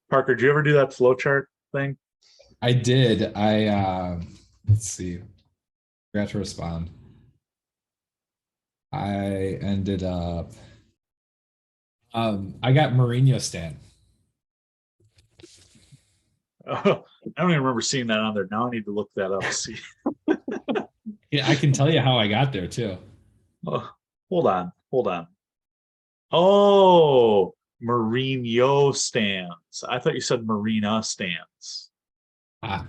Parker, did you ever do that flowchart thing? I did. Let's see. Forgot to respond. I ended up I got Mourinho Stan. Oh, I don't even remember seeing that on there. Now I need to look that up. See. Yeah, I can tell you how I got there too. Oh, hold on. Oh, Mourinho stands. I thought you said Marina stands. Ah,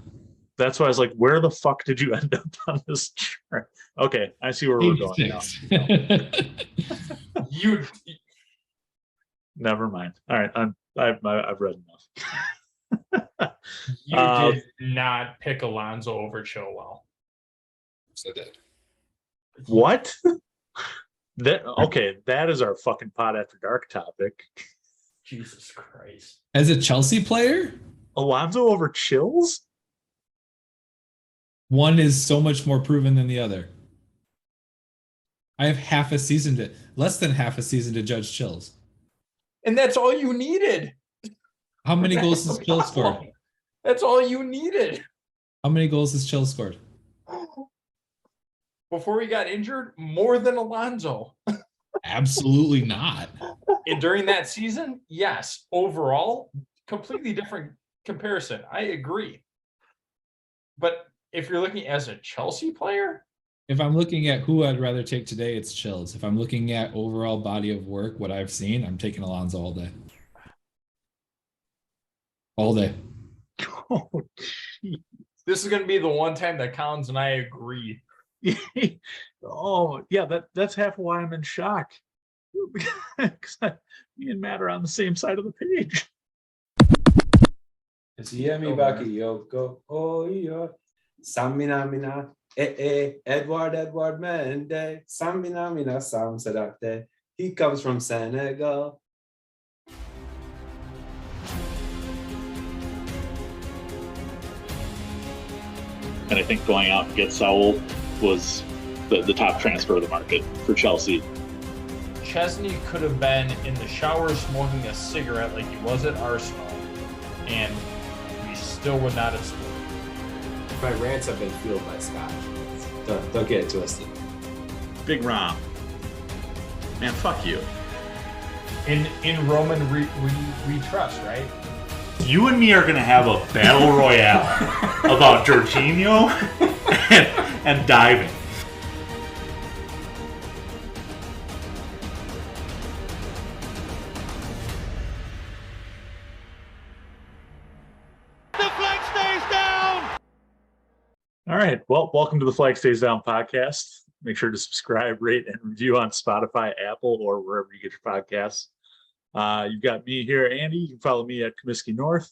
That's why I was like, where the fuck did you end up on this chart? Okay, I see where we're going now. 86. You Never mind. All right, I've read enough. you did not pick Alonso over Chilwell. So did. What? That is our fucking pot after dark topic. Jesus Christ. As a Chelsea player, Alonso over Chills? one is so much more proven than the other. I have less than half a season to judge Chills. And that's all you needed. How many goals That's has the Chills problem. scored? That's all you needed. How many goals has Chills scored? Before he got injured, more than Alonso. Absolutely not. And during that season, yes. Overall, completely different comparison. I agree. But if you're looking as a Chelsea player, If I'm looking at who I'd rather take today, it's Chills. If I'm looking at overall body of work, what I've seen, I'm taking Alonso all day. All day. Oh, geez. this is going to be the one time that Collins and I agree. Oh, yeah, that's half why I'm in shock. Me and Matt are on the same side of the page. Siemi Bakayoko, oh yeah. Samina mina, Edward Mende, Samina mina Sam Sadate. He comes from Senegal. And I think going out and get Saul was the top transfer of the market for Chelsea. Chesney could have been in the shower smoking a cigarette like he was at Arsenal, and we still would not have scored. My rants have been fueled by Scott. Don't get it twisted. Big Rom. Man, fuck you. In Roman we trust, right? You and me are going to have a battle royale about Jorginho and diving. All right. Well, welcome to the Flag Stays Down podcast. Make sure to subscribe, rate, and review on Spotify, Apple, or wherever you get your podcasts. You've got me here, Andy. You can follow me at Comiskey North.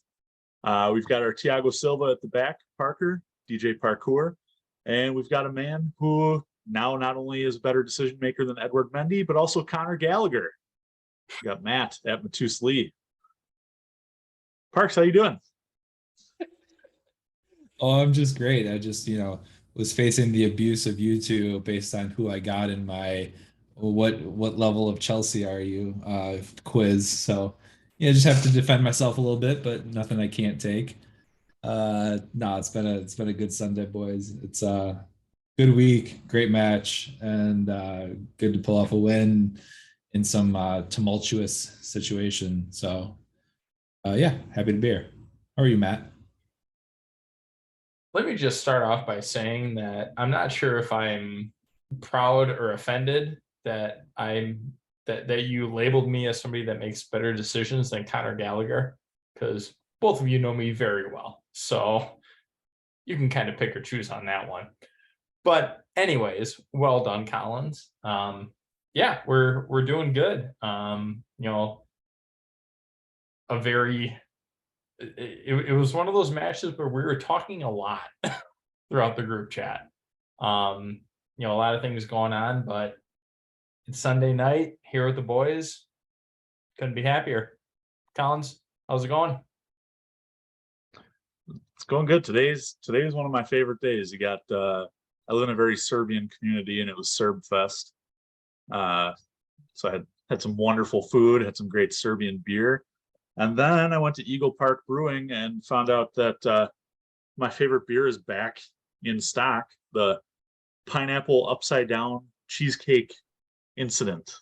We've got our Thiago Silva at the back, Parker, DJ Parkour. And we've got a man who now not only is a better decision maker than Edward Mendy, but also Conor Gallagher. We got Matt at Matus Lee. Parks, how you doing? Oh, I'm just great. I just, was facing the abuse of YouTube based on who I got in my what level of Chelsea are you quiz. So yeah, just have to defend myself a little bit, but nothing I can't take. No, it's been a good Sunday, boys. It's a good week, great match, and good to pull off a win in some tumultuous situation. So yeah, happy to be here. How are you, Matt? Let me just start off by saying that I'm not sure if I'm proud or offended that that you labeled me as somebody that makes better decisions than Conor Gallagher, because both of you know me very well. So you can kind of pick or choose on that one. But anyways, well done, Collins. Yeah, we're doing good. It was one of those matches where we were talking a lot throughout the group chat. A lot of things going on, but it's Sunday night here with the boys. Couldn't be happier. Collins, how's it going? It's going good. Today is one of my favorite days. You got I live in a very Serbian community, and it was Serb Fest. So I had some wonderful food, had some great Serbian beer. And then I went to Eagle Park Brewing and found out that my favorite beer is back in stock, the pineapple upside down cheesecake incident.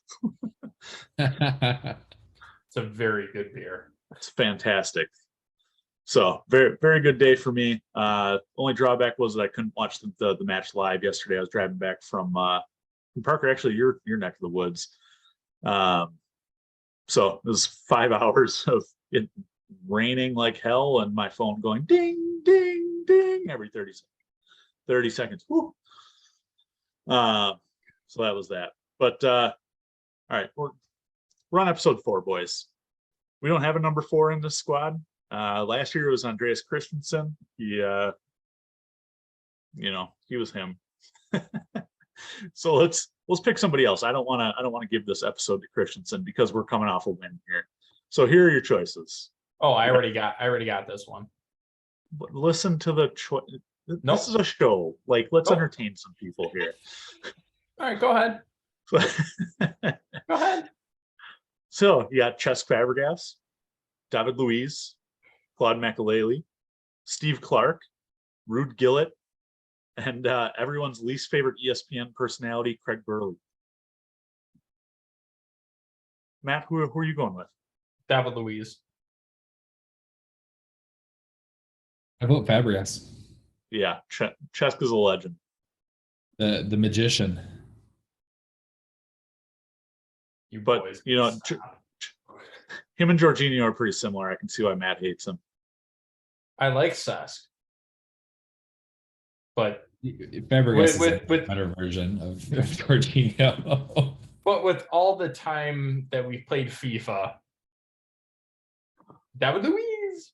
It's a very good beer. It's fantastic. So very, very good day for me. Only drawback was that I couldn't watch the match live yesterday. I was driving back from Parker, actually your neck of the woods. So it was 5 hours of it raining like hell and my phone going ding, ding, ding every 30 seconds. Woo. So that was that. But all right, we're on episode 4, boys. We don't have a number 4 in this squad. Last year it was Andreas Christensen. He was him. So let's pick somebody else. I don't want to give this episode to Christensen because we're coming off a win here. So here are your choices. Oh, I already got this one. But listen to the choice. Nope. This is a show. Like, let's entertain some people here. All right, go ahead. Go ahead. So you got Cesc Fabregas, David Luiz, Claude Makélélé, Steve Clark, Ruud Gullit, and everyone's least favorite ESPN personality, Craig Burley. Matt, who are you going with? David Luiz. I vote Fabregas. Yeah, Cesc is a legend. The magician. But him and Jorginho are pretty similar. I can see why Matt hates him. I like Cesc, but Fabregas is a better version of Jorginho. But with all the time that we played FIFA, David Luiz,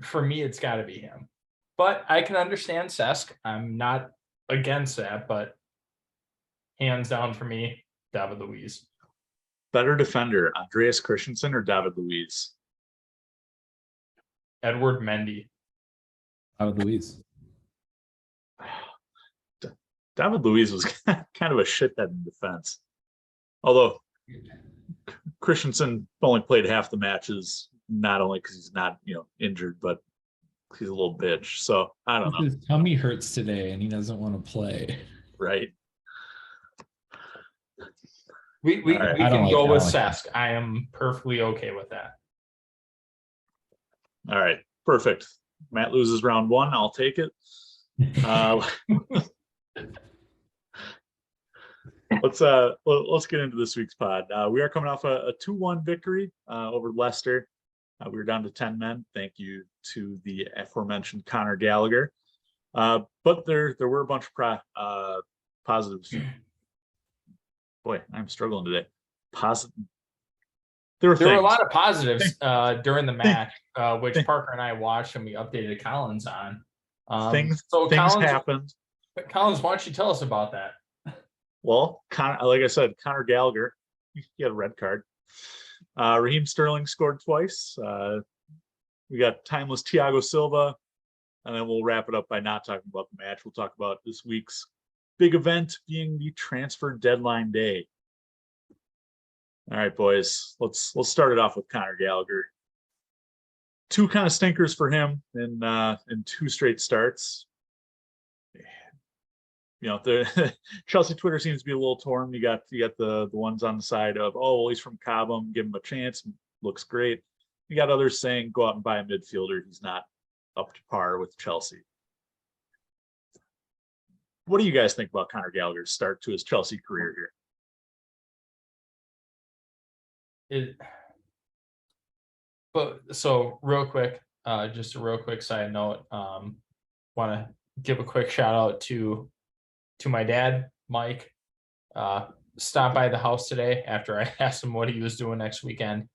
for me, it's got to be him. But I can understand Cesc. I'm not against that, but hands down for me, David Luiz. Better defender, Andreas Christensen or David Luiz? Edward Mendy. David Luiz. David Luiz was kind of a shithead in defense. Although Christensen only played half the matches, not only because he's not, injured, but he's a little bitch. So I don't know. His tummy hurts today and he doesn't want to play. Right. We can go with Cesc. I am perfectly okay with that. All right. Perfect. Matt loses round 1. I'll take it. Let's get into this week's pod. We are coming off a 2-1 victory over Leicester. We were down to 10 men. Thank you to the aforementioned Conor Gallagher. But there were a bunch of positives. Boy, I'm struggling today. There were a lot of positives during the match, which Parker and I watched and we updated Collins on. Things happened. Collins, why don't you tell us about that? Well, like I said, Conor Gallagher, he had a red card. Raheem Sterling scored twice. We got timeless Thiago Silva, and then we'll wrap it up by not talking about the match. We'll talk about this week's big event being the transfer deadline day. All right, boys, let's start it off with Conor Gallagher. 2 kind of stinkers for him in 2 straight starts. The Chelsea Twitter seems to be a little torn. You got the ones on the side of, oh, well, he's from Cobham, give him a chance, looks great. You got others saying go out and buy a midfielder. He's not up to par with Chelsea. What do you guys think about Conor Gallagher's start to his Chelsea career here? So real quick, just a real quick side note. Want to give a quick shout out to my dad, Mike. Stopped by the house today after I asked him what he was doing next weekend.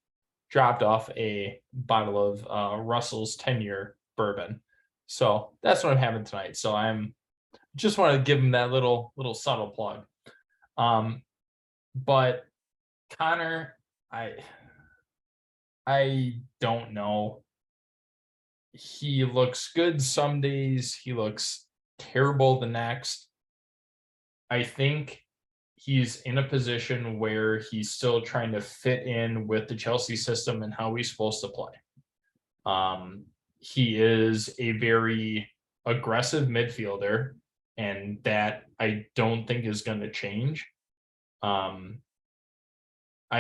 Dropped off a bottle of Russell's 10-year bourbon. So that's what I'm having tonight. So I'm just want to give him that little subtle plug. But Conor, I don't know. He looks good some days. He looks terrible the next. I think he's in a position where he's still trying to fit in with the Chelsea system and how he's supposed to play. He is a very aggressive midfielder, and that I don't think is going to change. I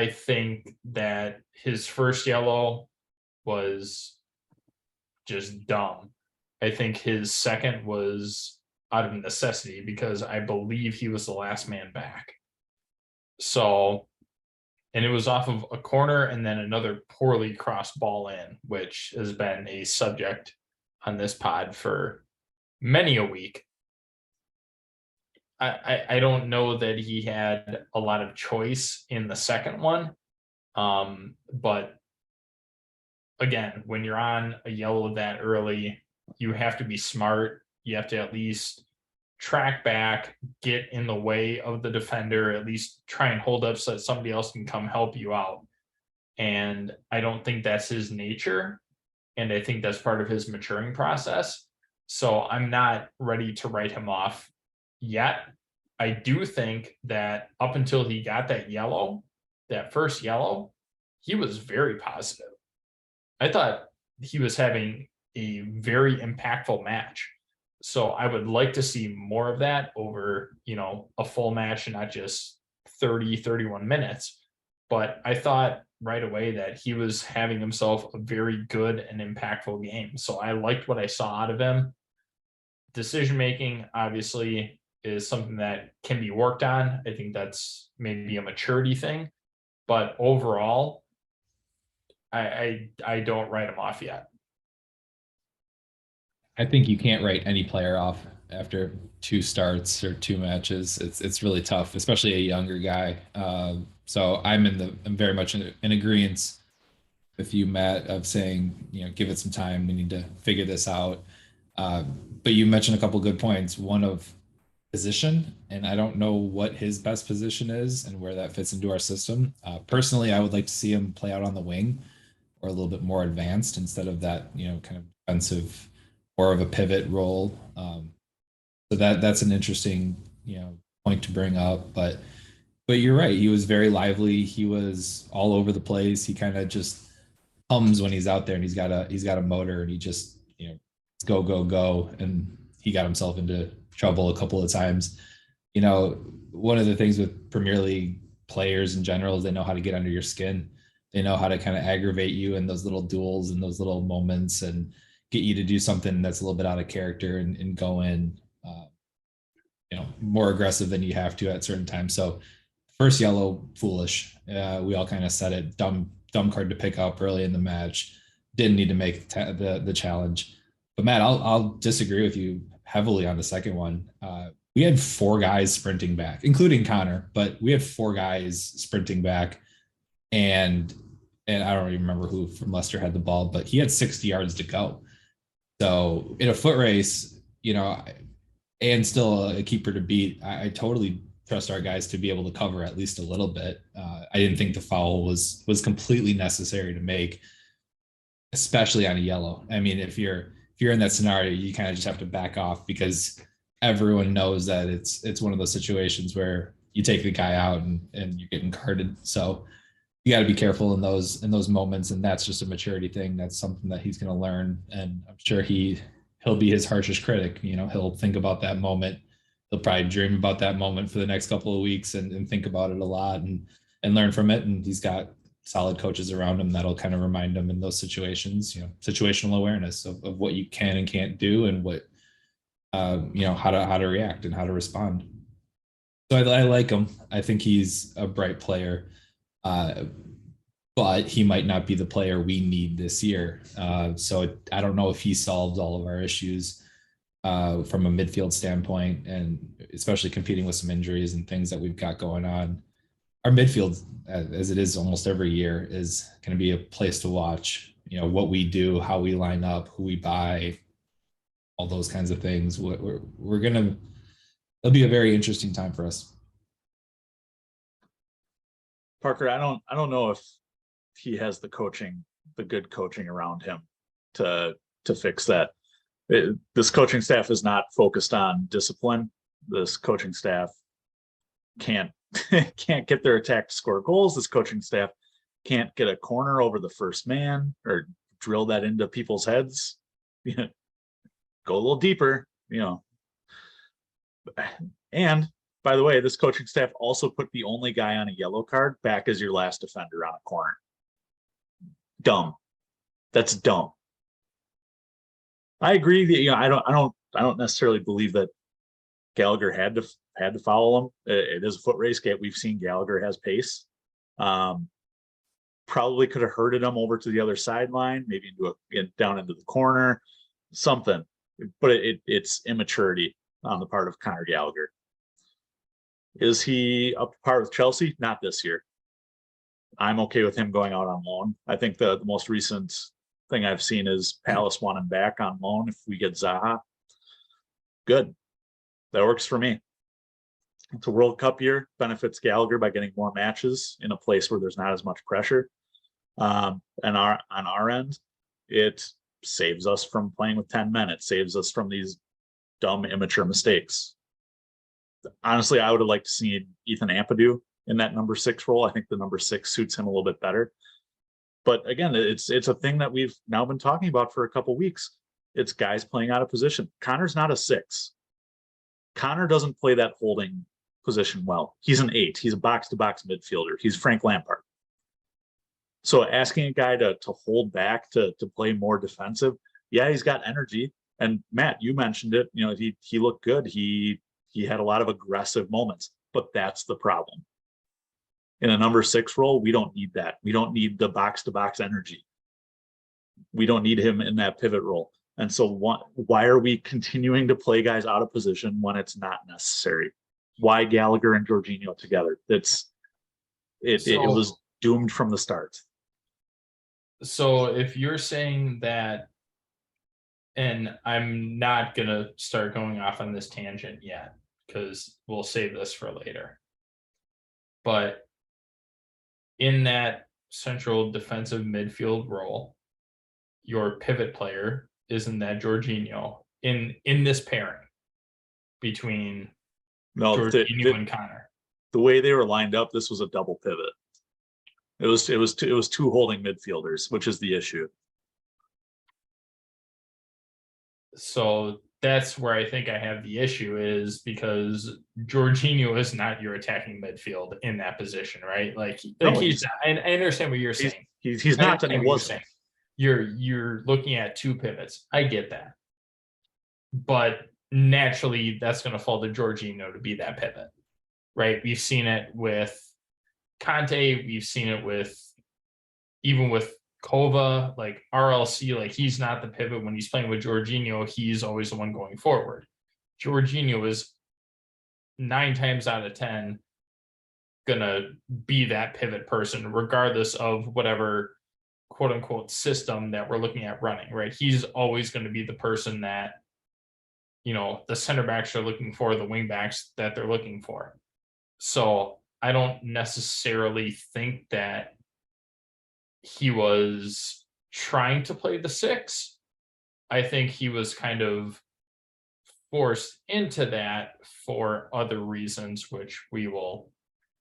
think that his first yellow was just dumb. I think his second was out of necessity because I believe he was the last man back. So, and it was off of a corner and then another poorly crossed ball in, which has been a subject on this pod for many a week. I don't know that he had a lot of choice in the second one. But again, when you're on a yellow that early, you have to be smart. You have to at least track back, get in the way of the defender, at least try and hold up so that somebody else can come help you out. And I don't think that's his nature. And I think that's part of his maturing process. So I'm not ready to write him off yet. I do think that up until he got that yellow, that first yellow, he was very positive. I thought he was having a very impactful match. So I would like to see more of that over, a full match and not just 30, 31 minutes. But I thought right away that he was having himself a very good and impactful game. So I liked what I saw out of him. Decision-making, obviously, is something that can be worked on. I think that's maybe a maturity thing. But overall, I don't write him off yet. I think you can't write any player off after 2 starts or 2 matches. It's really tough, especially a younger guy. So I'm very much in agreement with you, Matt, of saying, give it some time. We need to figure this out. But you mentioned a couple good points. One of position, and I don't know what his best position is and where that fits into our system. Personally, I would like to see him play out on the wing or a little bit more advanced instead of that, kind of defensive, more of a pivot role. So that's an interesting, point to bring up. But you're right. He was very lively. He was all over the place. He kind of just hums when he's out there, and he's got a motor, and he just, go, go, go. And he got himself into trouble a couple of times. One of the things with Premier League players in general is they know how to get under your skin. They know how to kind of aggravate you in those little duels and those little moments and get you to do something that's a little bit out of character and go in, more aggressive than you have to at certain times. So first yellow, foolish. We all kind of said it, dumb card to pick up early in the match. Didn't need to make the challenge. But Matt, I'll disagree with you heavily on the second one. We had 4 guys sprinting back, including Conor, but we had 4 guys sprinting back, and I don't even remember who from Leicester had the ball, but he had 60 yards to go. So in a foot race, and still a keeper to beat, I totally trust our guys to be able to cover at least a little bit. I didn't think the foul was completely necessary to make, especially on a yellow. I mean, if you're in that scenario, you kind of just have to back off because everyone knows that it's one of those situations where you take the guy out and you're getting carded. So you got to be careful in those moments, and that's just a maturity thing. That's something that he's going to learn, and I'm sure he'll be his harshest critic. He'll think about that moment. He'll probably dream about that moment for the next couple of weeks and think about it a lot and learn from it. And he's got solid coaches around him that'll kind of remind him in those situations, situational awareness of what you can and can't do, and what, how to react and how to respond. So I like him. I think he's a bright player, but he might not be the player we need this year. So I don't know if he solves all of our issues from a midfield standpoint, and especially competing with some injuries and things that we've got going on. Our midfield, as it is almost every year, is going to be a place to watch. What we do, how we line up, who we buy, all those kinds of things. It'll be a very interesting time for us. Parker, I don't know if he has the good coaching around him to fix that. This coaching staff is not focused on discipline. This coaching staff can't can't get their attack to score goals. This coaching staff can't get a corner over the first man or drill that into people's heads. Go a little deeper, And by the way, this coaching staff also put the only guy on a yellow card back as your last defender on a corner. Dumb. That's dumb. I agree that I don't necessarily believe that Gallagher had to follow him. It is a foot race. We've seen Gallagher has pace. Probably could have herded him over to the other sideline, maybe down into the corner, something. But it's immaturity on the part of Conor Gallagher. Is he up to par with Chelsea? Not this year. I'm okay with him going out on loan. I think the most recent thing I've seen is Palace want him back on loan if we get Zaha. Good. That works for me. It's a World Cup year, benefits Gallagher by getting more matches in a place where there's not as much pressure. And on our end, it saves us from playing with 10 men. It saves us from these dumb, immature mistakes. Honestly, I would have liked to see Ethan Ampadu in that number 6 role. I think the number 6 suits him a little bit better. But again, it's a thing that we've now been talking about for a couple weeks. It's guys playing out of position. Connor's not a 6. Conor doesn't play that holding position well. He's an 8. He's a box-to-box midfielder. He's Frank Lampard. So asking a guy to hold back, to play more defensive, yeah, he's got energy. And Matt, you mentioned it. He looked good. He had a lot of aggressive moments, but that's the problem. In a number 6 role, we don't need that. We don't need the box-to-box energy. We don't need him in that pivot role. And so why are we continuing to play guys out of position when it's not necessary? Why Gallagher and Jorginho together? It was doomed from the start. So if you're saying that, and I'm not going to start going off on this tangent yet, because we'll save this for later. But in that central defensive midfield role, your pivot player isn't that Jorginho in this pairing between Jorginho and Conor. The way they were lined up, this was a double pivot. It was 2 holding midfielders, which is the issue. So that's where I think I have the issue, is because Jorginho is not your attacking midfield in that position, right? He's not. And I understand what you're saying. He's not, and he wasn't. You're looking at 2 pivots. I get that. But naturally, that's going to fall to Jorginho to be that pivot, right? We've seen it with Conte. We've seen it even with Kova, like RLC, like he's not the pivot when he's playing with Jorginho. He's always the one going forward. Jorginho is 9 times out of 10 gonna be that pivot person, regardless of whatever quote unquote system that we're looking at running, right? He's always going to be the person that, the center backs are looking for, the wing backs that they're looking for. So I don't necessarily think that he was trying to play the 6. I think he was kind of forced into that for other reasons, which we will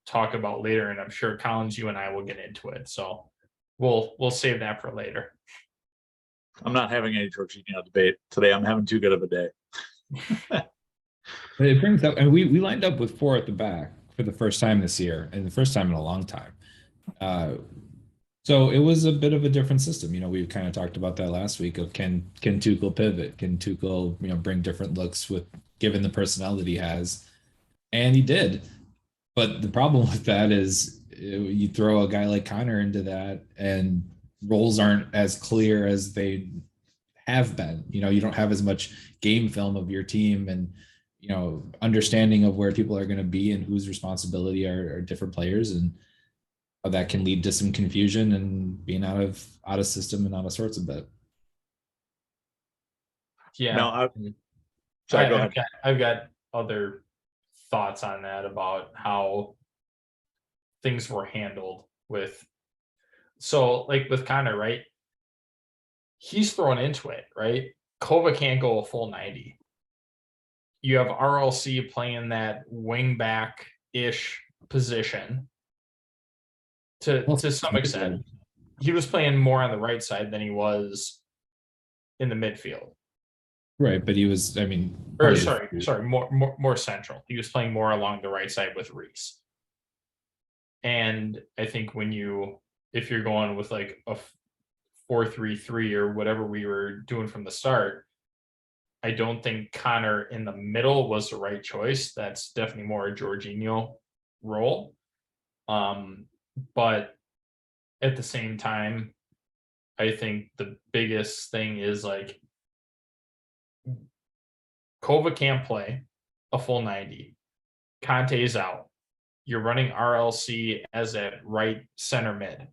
talk about later. And I'm sure, Collins, you and I will get into it. So we'll save that for later. I'm not having any Jorginho debate today. I'm having too good of a day. It brings up, and we lined up with 4 at the back for the first time this year, and the first time in a long time. So it was a bit of a different system. We've kind of talked about that last week of can Tuchel pivot? Can Tuchel, bring different looks given the personnel that he has? And he did. But the problem with that is you throw a guy like Conor into that and roles aren't as clear as they have been. You don't have as much game film of your team and, understanding of where people are going to be and whose responsibility are different players, and that can lead to some confusion and being out of system and out of sorts a bit. Yeah. No, sorry, go ahead. I've got other thoughts on that about how things were handled with. So like with Conor, right? He's thrown into it, right? Kova can't go a full 90. You have RLC playing that wing back-ish position to some extent. He was playing more on the right side than he was in the midfield. Right, but he was, I mean, Or sorry, more central. He was playing more along the right side with Reese. And I think if you're going with like a 4-3-3 or whatever we were doing from the start, I don't think Conor in the middle was the right choice. That's definitely more a Jorginho role. But at the same time, I think the biggest thing is like Kova can't play a full 90. Conte's out. You're running RLC as a right center mid.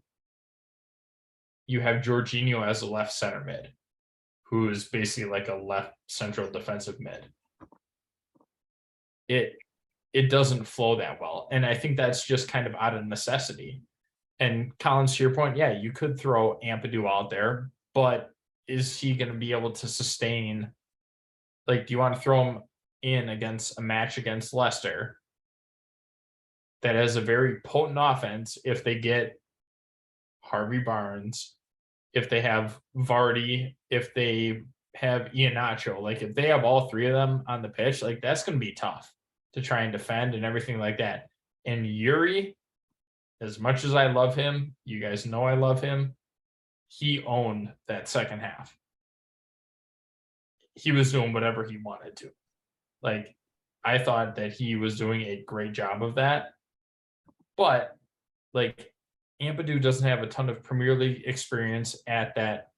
You have Jorginho as a left center mid, who is basically like a left central defensive mid. It doesn't flow that well. And I think that's just kind of out of necessity. And Collins, to your point, yeah, you could throw Ampadu out there, but is he going to be able to sustain? Like, do you want to throw him in against a match against Leicester that has a very potent offense if they get Harvey Barnes, if they have Vardy, if they have Iheanacho, like if they have all three of them on the pitch, like that's going to be tough to try and defend and everything like that. And Yuri, as much as I love him, you guys know I love him, he owned that second half. He was doing whatever he wanted to. Like, I thought that he was doing a great job of that. But, like, Ampadu doesn't have a ton of Premier League experience at that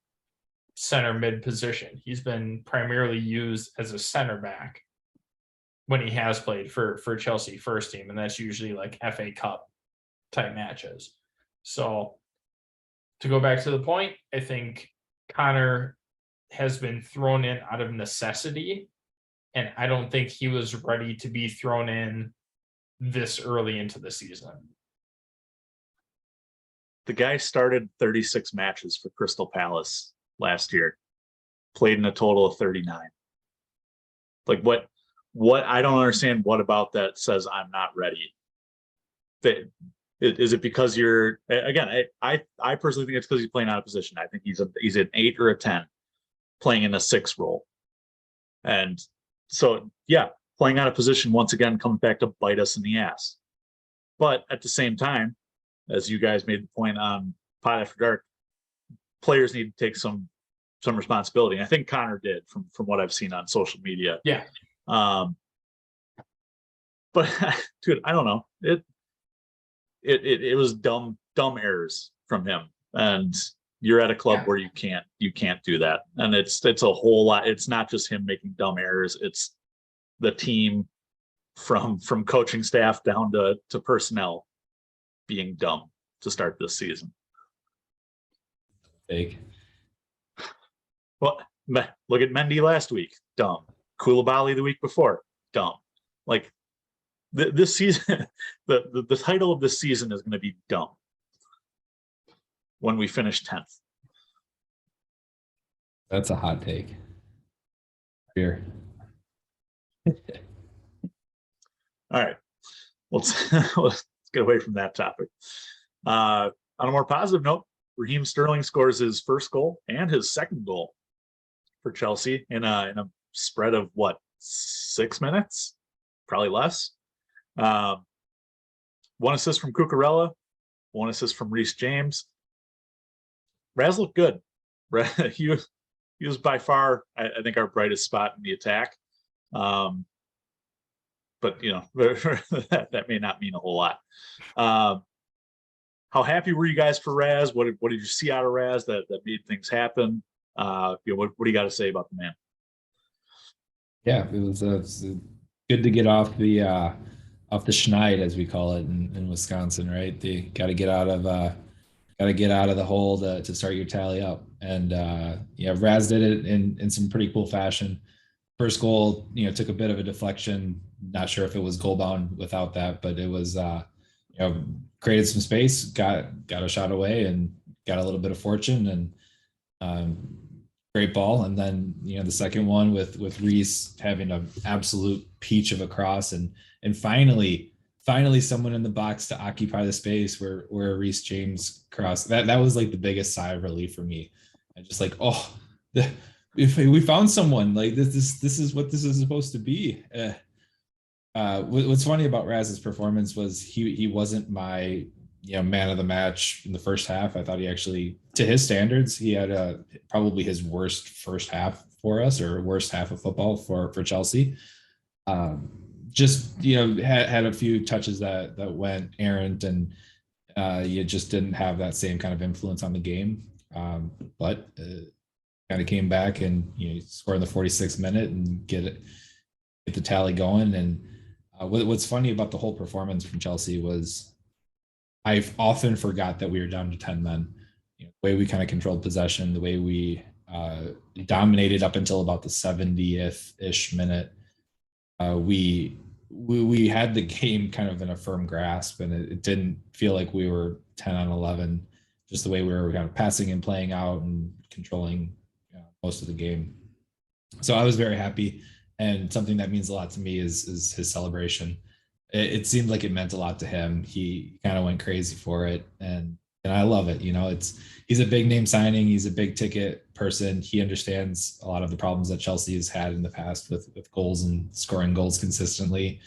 center mid position. He's been primarily used as a center back when he has played for Chelsea first team, and that's usually like FA Cup type matches. So to go back to the point, I think Conor has been thrown in out of necessity, and I don't think he was ready to be thrown in this early into the season. The guy started 36 matches for Crystal Palace last year, played in a total of 39. Like what I don't understand what about that says I'm not ready. Is it because you're, again, I personally think it's because he's playing out of position. I think he's an 8 or a 10 playing in a 6 role. And so, yeah, playing out of position once again comes back to bite us in the ass. But at the same time, as you guys made the point on Pod After Dark, players need to take some responsibility. I think Conor did from what I've seen on social media. Yeah. But dude, I don't know. It was dumb errors from him. And you're at a club where you can't do that. And it's a whole lot. It's not just him making dumb errors. It's the team from coaching staff down to personnel being dumb to start this season. Fake. Well, look at Mendy last week, dumb. Koulibaly the week before, dumb. Like this season, the title of this season is going to be dumb when we finish 10th. That's a hot take. Here. All right, let's get away from that topic. On a more positive note, Raheem Sterling scores his first goal and his second goal for Chelsea in a spread of what, 6 minutes, probably less. 1 assist from Cucurella, 1 assist from Reece James. Raz looked good. He was by far, I think, our brightest spot in the attack. But you know, that may not mean a whole lot. How happy were you guys for Raz? What did you see out of Raz that made things happen? What do you got to say about the man? Yeah, it was good to get off the schneid, as we call it in Wisconsin, right? They got to get out of the hole to start your tally up. And Raz did it in some pretty cool fashion. First goal, took a bit of a deflection. Not sure if it was goal bound without that, but it was created some space, got a shot away, and got a little bit of fortune, and great ball. And then the second one with Reece having an absolute peach of a cross, and finally finally someone in the box to occupy the space where Reece James crossed. That was like the biggest sigh of relief for me. I just like, oh, if we found someone, like this is what this is supposed to be. What's funny about Raz's performance was he wasn't my man of the match in the first half. I thought he actually, to his standards, he had probably his worst first half for us, or worst half of football for Chelsea. Just had a few touches that went errant, and you just didn't have that same kind of influence on the game. But kind of came back and score in the 46th minute and get the tally going. And what's funny about the whole performance from Chelsea was I've often forgot that we were down to 10 men. The way we kind of controlled possession, the way we dominated up until about the 70th-ish minute. We had the game kind of in a firm grasp, and it didn't feel like we were 10 on 11, just the way we were kind of passing and playing out and controlling most of the game. So I was very happy, and something that means a lot to me is his celebration. It seemed like it meant a lot to him. He kind of went crazy for it, and I love it. He's a big name signing. He's a big ticket person. He understands a lot of the problems that Chelsea has had in the past with goals and scoring goals consistently.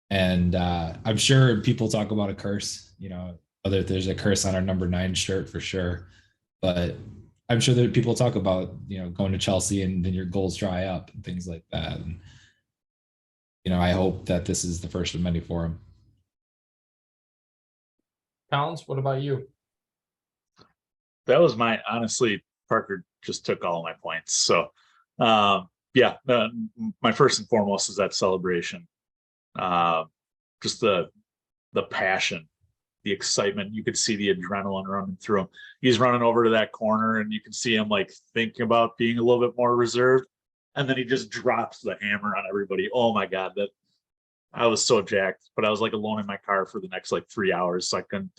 And I'm sure people talk about a curse, whether there's a curse on our number 9 shirt for sure. But I'm sure that people talk about, going to Chelsea and then your goals dry up and things like that. And, I hope that this is the first of many for him. Collins, what about you? That was honestly, Parker just took all my points. So, my first and foremost is that celebration. Just the passion, the excitement. You could see the adrenaline running through him. He's running over to that corner, and you can see him like thinking about being a little bit more reserved. And then he just drops the hammer on everybody. Oh my God, I was so jacked, but I was like alone in my car for the next like 3 hours. So I couldn't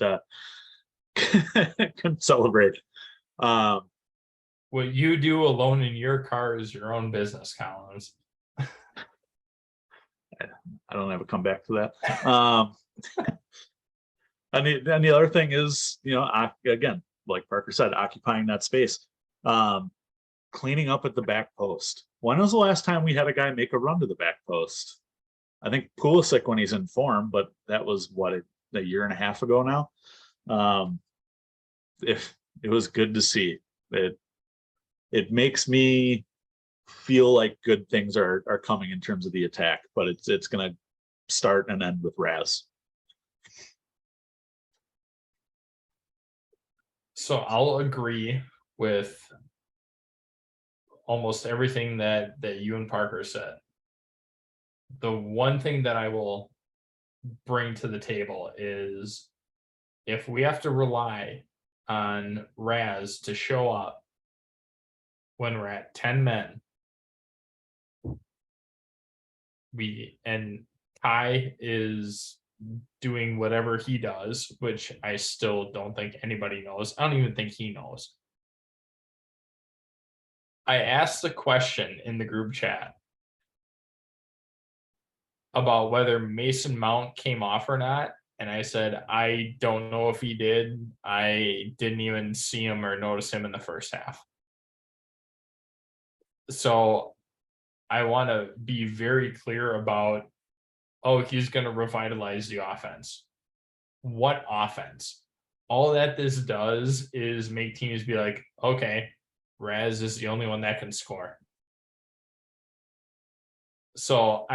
celebrate. What you do alone in your car is your own business, Collins. I don't have a comeback to that. And the other thing is, again, like Parker said, occupying that space, cleaning up at the back post. When was the last time we had a guy make a run to the back post? I think Pulisic when he's in form, but that was a year and a half ago now. If it was good to see it, it makes me feel like good things are coming in terms of the attack, but it's going to start and end with Raz. So I'll agree with almost everything that you and Parker said. The one thing that I will bring to the table is if we have to rely on Raz to show up when we're at 10 men, and Kai is doing whatever he does, which I still don't think anybody knows. I don't even think he knows. I asked the question in the group chat about whether Mason Mount came off or not. And I said, I don't know if he did. I didn't even see him or notice him in the first half. So I want to be very clear about, he's going to revitalize the offense. What offense? All that this does is make teams be like, okay, Raz is the only one that can score. So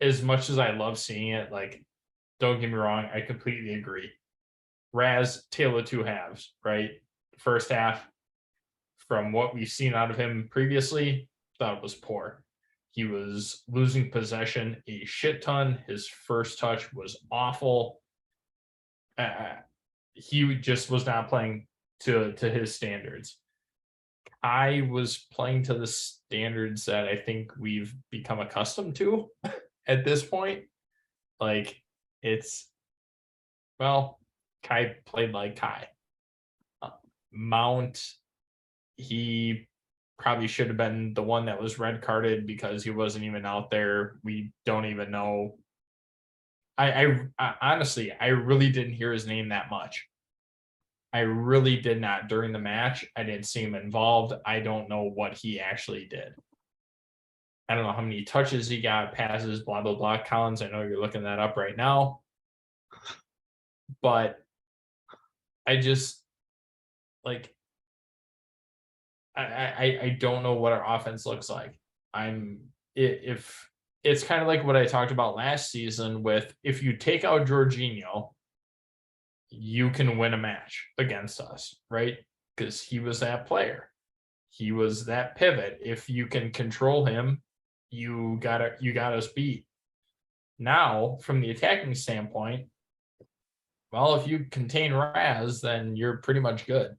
as much as I love seeing it, like, don't get me wrong, I completely agree. Raz, tale of two halves, right? First half, from what we've seen out of him previously, thought it was poor. He was losing possession a shit ton. His first touch was awful. He just was not playing to his standards. I was playing to the standards that I think we've become accustomed to at this point. Like, Kai played like Kai. Mount, he probably should have been the one that was red carded because he wasn't even out there. We don't even know. I honestly, I really didn't hear his name that much. I really did not during the match. I didn't see him involved. I don't know what he actually did. I don't know how many touches he got, passes, blah, blah, blah. Collins, I know you're looking that up right now. But I just, like, I don't know what our offense looks like. If it's kind of like what I talked about last season with, if you take out Jorginho, you can win a match against us, right? Because he was that player. He was that pivot. If you can control him, you got us beat. Now, from the attacking standpoint, well, if you contain Raz, then you're pretty much good.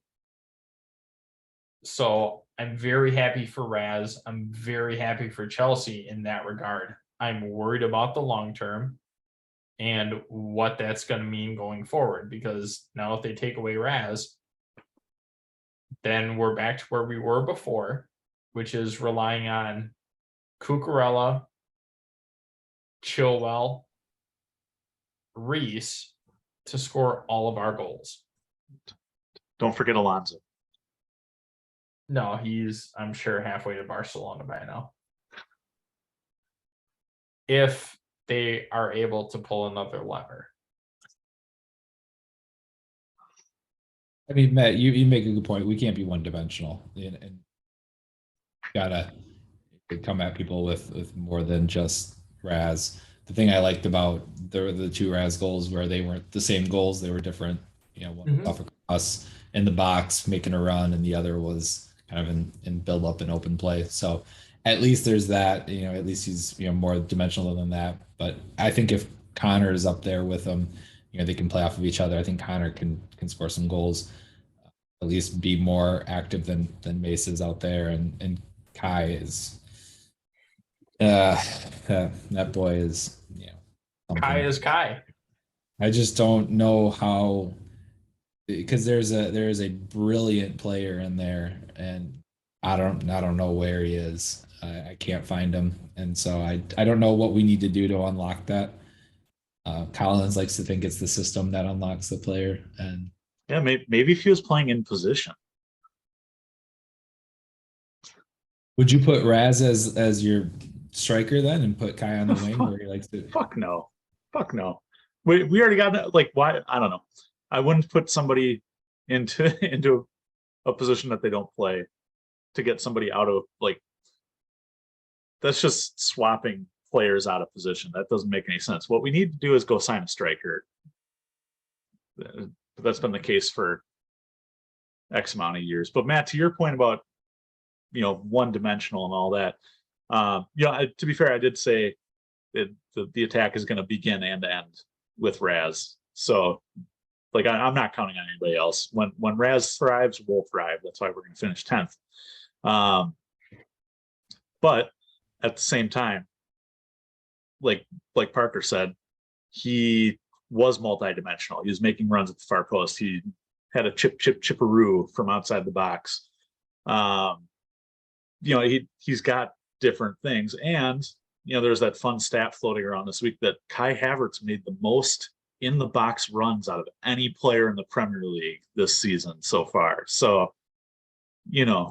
So I'm very happy for Raz. I'm very happy for Chelsea in that regard. I'm worried about the long term and what that's going to mean going forward, because now if they take away Raz, then we're back to where we were before, which is relying on Cucurella, Chilwell, Reese to score all of our goals. Don't forget Alonso. No, he's, I'm sure, halfway to Barcelona by now. If they are able to pull another lever. I mean, Matt, you make a good point. We can't be one dimensional, and gotta come at people with more than just Raz. The thing I liked about the two Raz goals where they weren't the same goals, they were different. You know, one off across in the box making a run, and the other was kind of in build up and open play. So at least there's that. You know, at least he's more dimensional than that. But I think if Conor is up there with him, they can play off of each other. I think Conor can score some goals, at least be more active than Mace is out there, and Kai is that boy is something. Kai is Kai. I just don't know how, because there is a brilliant player in there, and I don't know where he is. I can't find him, and so I don't know what we need to do to unlock that. Collins likes to think it's the system that unlocks the player, and yeah, maybe if he was playing in position. Would you put Raz as your striker then, and put Kai on the wing where he likes to? Fuck no. We already got that. Like, why? I don't know. I wouldn't put somebody into a position that they don't play to get somebody out of, like, that's just swapping players out of position. That doesn't make any sense. What we need to do is go sign a striker. That's been the case for X amount of years. But Matt, to your point about one dimensional and all that, to be fair, I did say that the attack is going to begin and end with Raz. So, like, I'm not counting on anybody else. When Raz thrives, we'll thrive. That's why we're going to finish 10th. But at the same time, like Parker said, he was multidimensional. He was making runs at the far post. He had a chipperoo from outside the box. He's got different things. And, there's that fun stat floating around this week that Kai Havertz made the most in the box runs out of any player in the Premier League this season so far. So,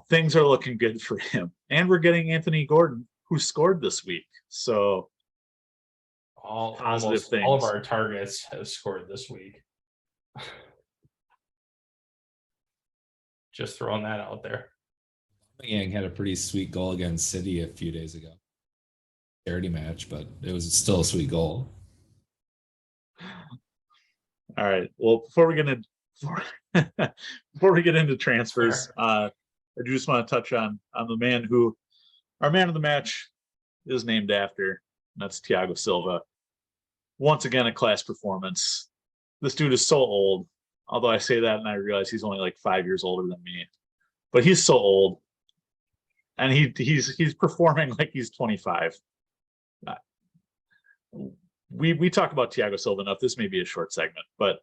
things are looking good for him. And we're getting Anthony Gordon, who scored this week. So positive things. All of our targets have scored this week. Just throwing that out there. Yang had a pretty sweet goal against City a few days ago. Charity match, but it was still a sweet goal. All right. Well, before we get into transfers, I do just want to touch on the man who our man of the match is named after, and that's Thiago Silva. Once again, a class performance. This dude is so old. Although I say that and I realize he's only like 5 years older than me, but he's so old, and he's performing like he's 25. We talk about Thiago Silva enough. This may be a short segment, but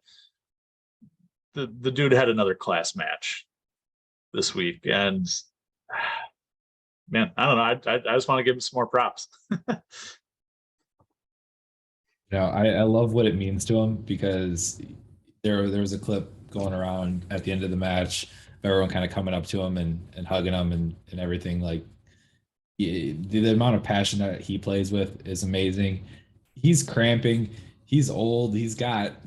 the dude had another class match this week, and man, I don't know. I just want to give him some more props. I love what it means to him because there was a clip going around at the end of the match of everyone kind of coming up to him and hugging him and everything. Like the amount of passion that he plays with is amazing. He's cramping. He's old. He's got,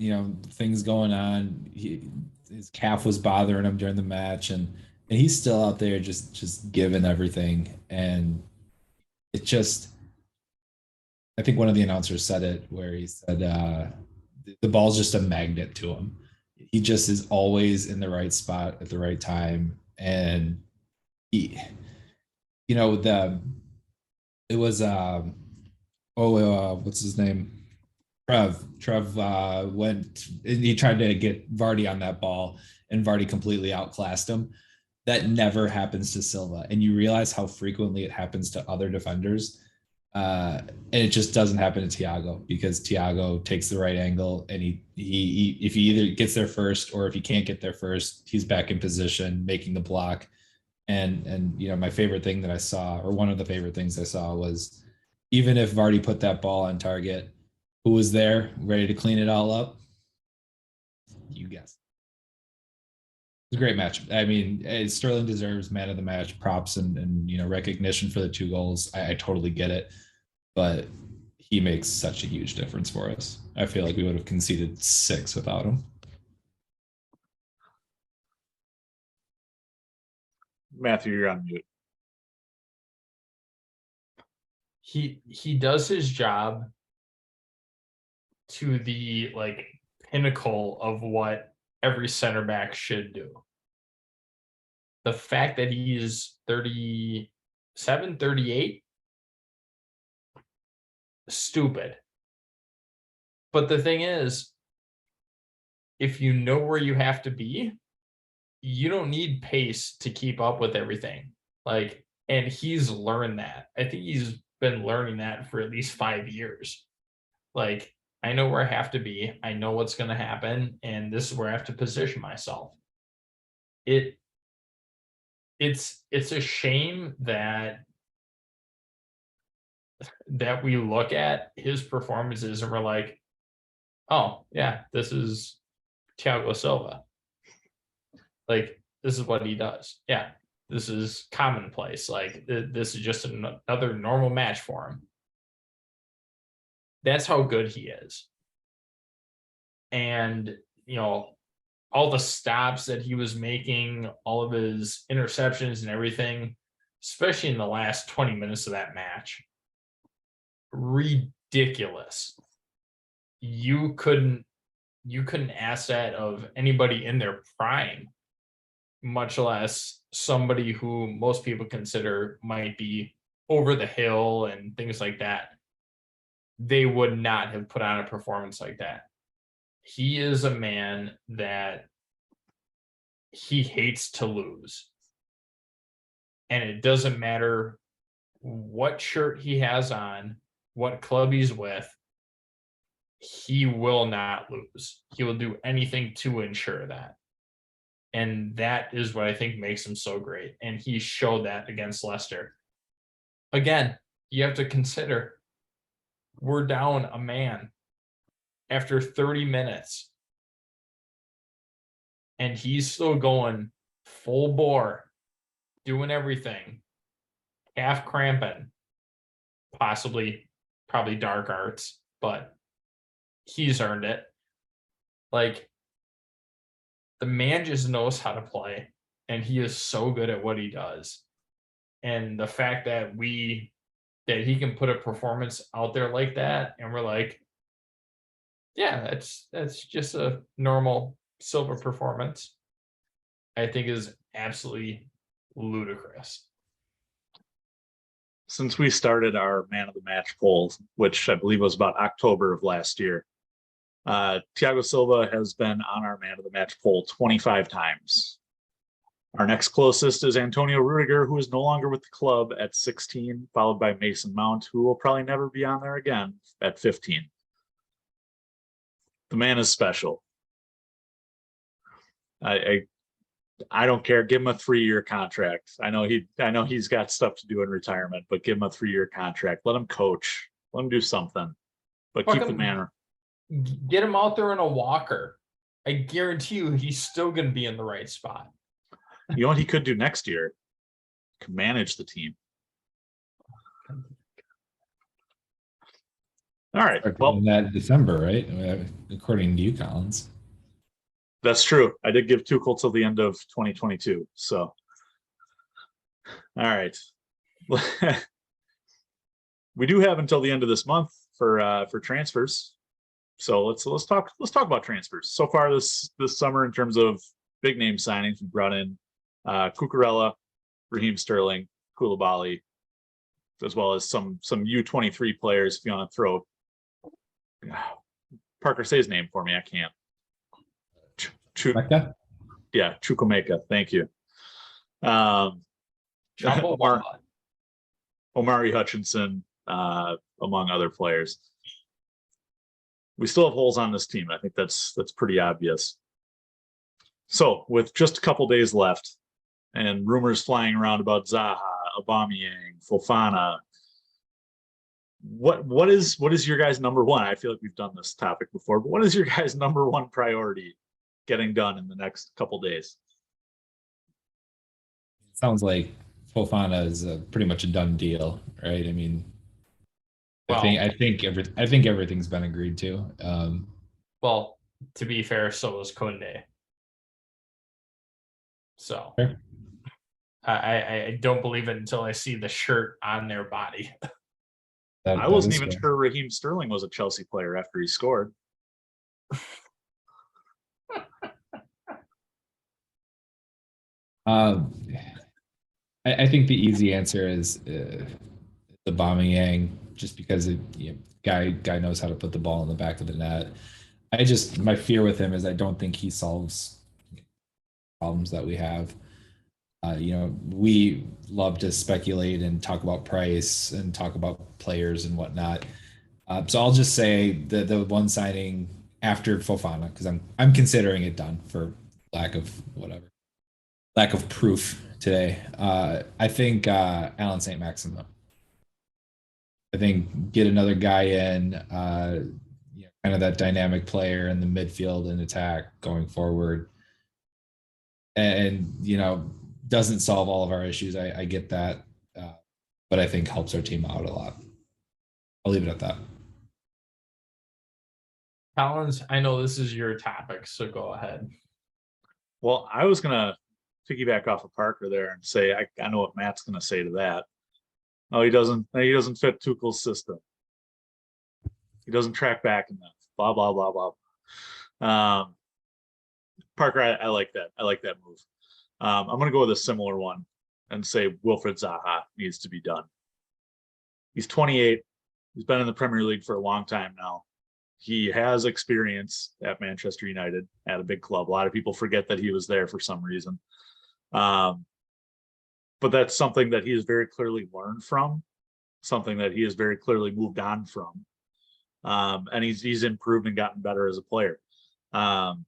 things going on. His calf was bothering him during the match and he's still out there just giving everything. And it just, I think one of the announcers said it where he said the ball's just a magnet to him. He just is always in the right spot at the right time. And he, the it was what's his name? Trev went and he tried to get Vardy on that ball and Vardy completely outclassed him. That never happens to Silva. And you realize how frequently it happens to other defenders. And it just doesn't happen to Thiago because Thiago takes the right angle and he if he either gets there first or if he can't get there first, he's back in position, making the block. And my favorite thing that I saw, or one of the favorite things I saw was even if Vardy put that ball on target, who was there ready to clean it all up? You guess. It was a great match. I mean, Sterling deserves man of the match props and recognition for the 2 goals. I totally get it, but he makes such a huge difference for us. I feel like we would have conceded 6 without him. Matthew, you're on mute. He does his job to the pinnacle of what every center back should do. The fact that he's 37, 38, stupid. But the thing is, if you know where you have to be, you don't need pace to keep up with everything. And he's learned that. I think he's been learning that for at least 5 years. I know where I have to be. I know what's going to happen, and this is where I have to position myself. It's a shame that we look at his performances and we're like, oh yeah, this is Thiago Silva. This is what he does. Yeah, this is commonplace. This is just another normal match for him. That's how good he is. And, all the stops that he was making, all of his interceptions and everything, especially in the last 20 minutes of that match, ridiculous. You couldn't ask that of anybody in their prime, much less somebody who most people consider might be over the hill and things like that. They would not have put on a performance like that. He is a man that he hates to lose. And it doesn't matter what shirt he has on, what club he's with, he will not lose. He will do anything to ensure that. And that is what I think makes him so great. And he showed that against Leicester. Again, you have to consider we're down a man after 30 minutes. And he's still going full bore, doing everything, half cramping, probably dark arts, but he's earned it. The man just knows how to play, and he is so good at what he does. And the fact that he can put a performance out there like that, and we're like, yeah, that's just a normal Silva performance, I think is absolutely ludicrous. Since we started our man of the match poll, which I believe was about October of last year, Thiago Silva has been on our man of the match poll 25 times. Our next closest is Antonio Rudiger, who is no longer with the club at 16, followed by Mason Mount, who will probably never be on there again at 15. The man is special. I don't care. Give him a 3-year contract. I know he's got stuff to do in retirement, but give him a 3-year contract. Let him coach. Let him do something. but Fuck keep the him. manner. Get him out there in a walker. I guarantee you he's still going to be in the right spot. You know what he could do next year? Could manage the team. All right. Well, in that December, right? According to you, Collins. that's true. I did give Tuchel till the end of 2022. So, all right. We do have until the end of this month for transfers. So let's talk about transfers. So far this summer, in terms of big name signings, we brought in Cucurella, Raheem Sterling, Koulibaly, as well as some U23 players. If you want to throw Parker, say his name for me. I can't. Yeah, Chukwuemeka. Thank you. Omari Hutchinson, among other players. We still have holes on this team. I think that's pretty obvious. So with just a couple days left and rumors flying around about Zaha, Aubameyang, Fofana, what is your guys' number one? I feel like we've done this topic before, but what is your guys' number one priority getting done in the next couple days? It sounds like Fofana is pretty much a done deal, right? I mean, I think everything's been agreed to. Well, to be fair, so is Koundé. So Fair. I don't believe it until I see the shirt on their body. I wasn't even sure Raheem Sterling was a Chelsea player after he scored. I think the easy answer is the Aubameyang, just because guy knows how to put the ball in the back of the net. My fear with him is I don't think he solves problems that we have. We love to speculate and talk about price and talk about players and whatnot. So I'll just say the one signing after Fofana, because I'm considering it done for lack of proof today. I think Alan St. Maxim, though. I think get another guy in, kind of that dynamic player in the midfield and attack going forward. And doesn't solve all of our issues. I get that, but I think helps our team out a lot. I'll leave it at that. Collins, I know this is your topic, so go ahead. Well, I was gonna piggyback off of Parker there and say I know what Matt's gonna say to that. Oh, he doesn't fit Tuchel's system. He doesn't track back enough. Blah blah blah blah. Parker, I like that. I like that move. I'm going to go with a similar one and say Wilfried Zaha needs to be done. He's 28. He's been in the Premier League for a long time now. He has experience at Manchester United at a big club. A lot of people forget that he was there for some reason. But that's something that he has very clearly learned from, something that he has very clearly moved on from. And he's improved and gotten better as a player. And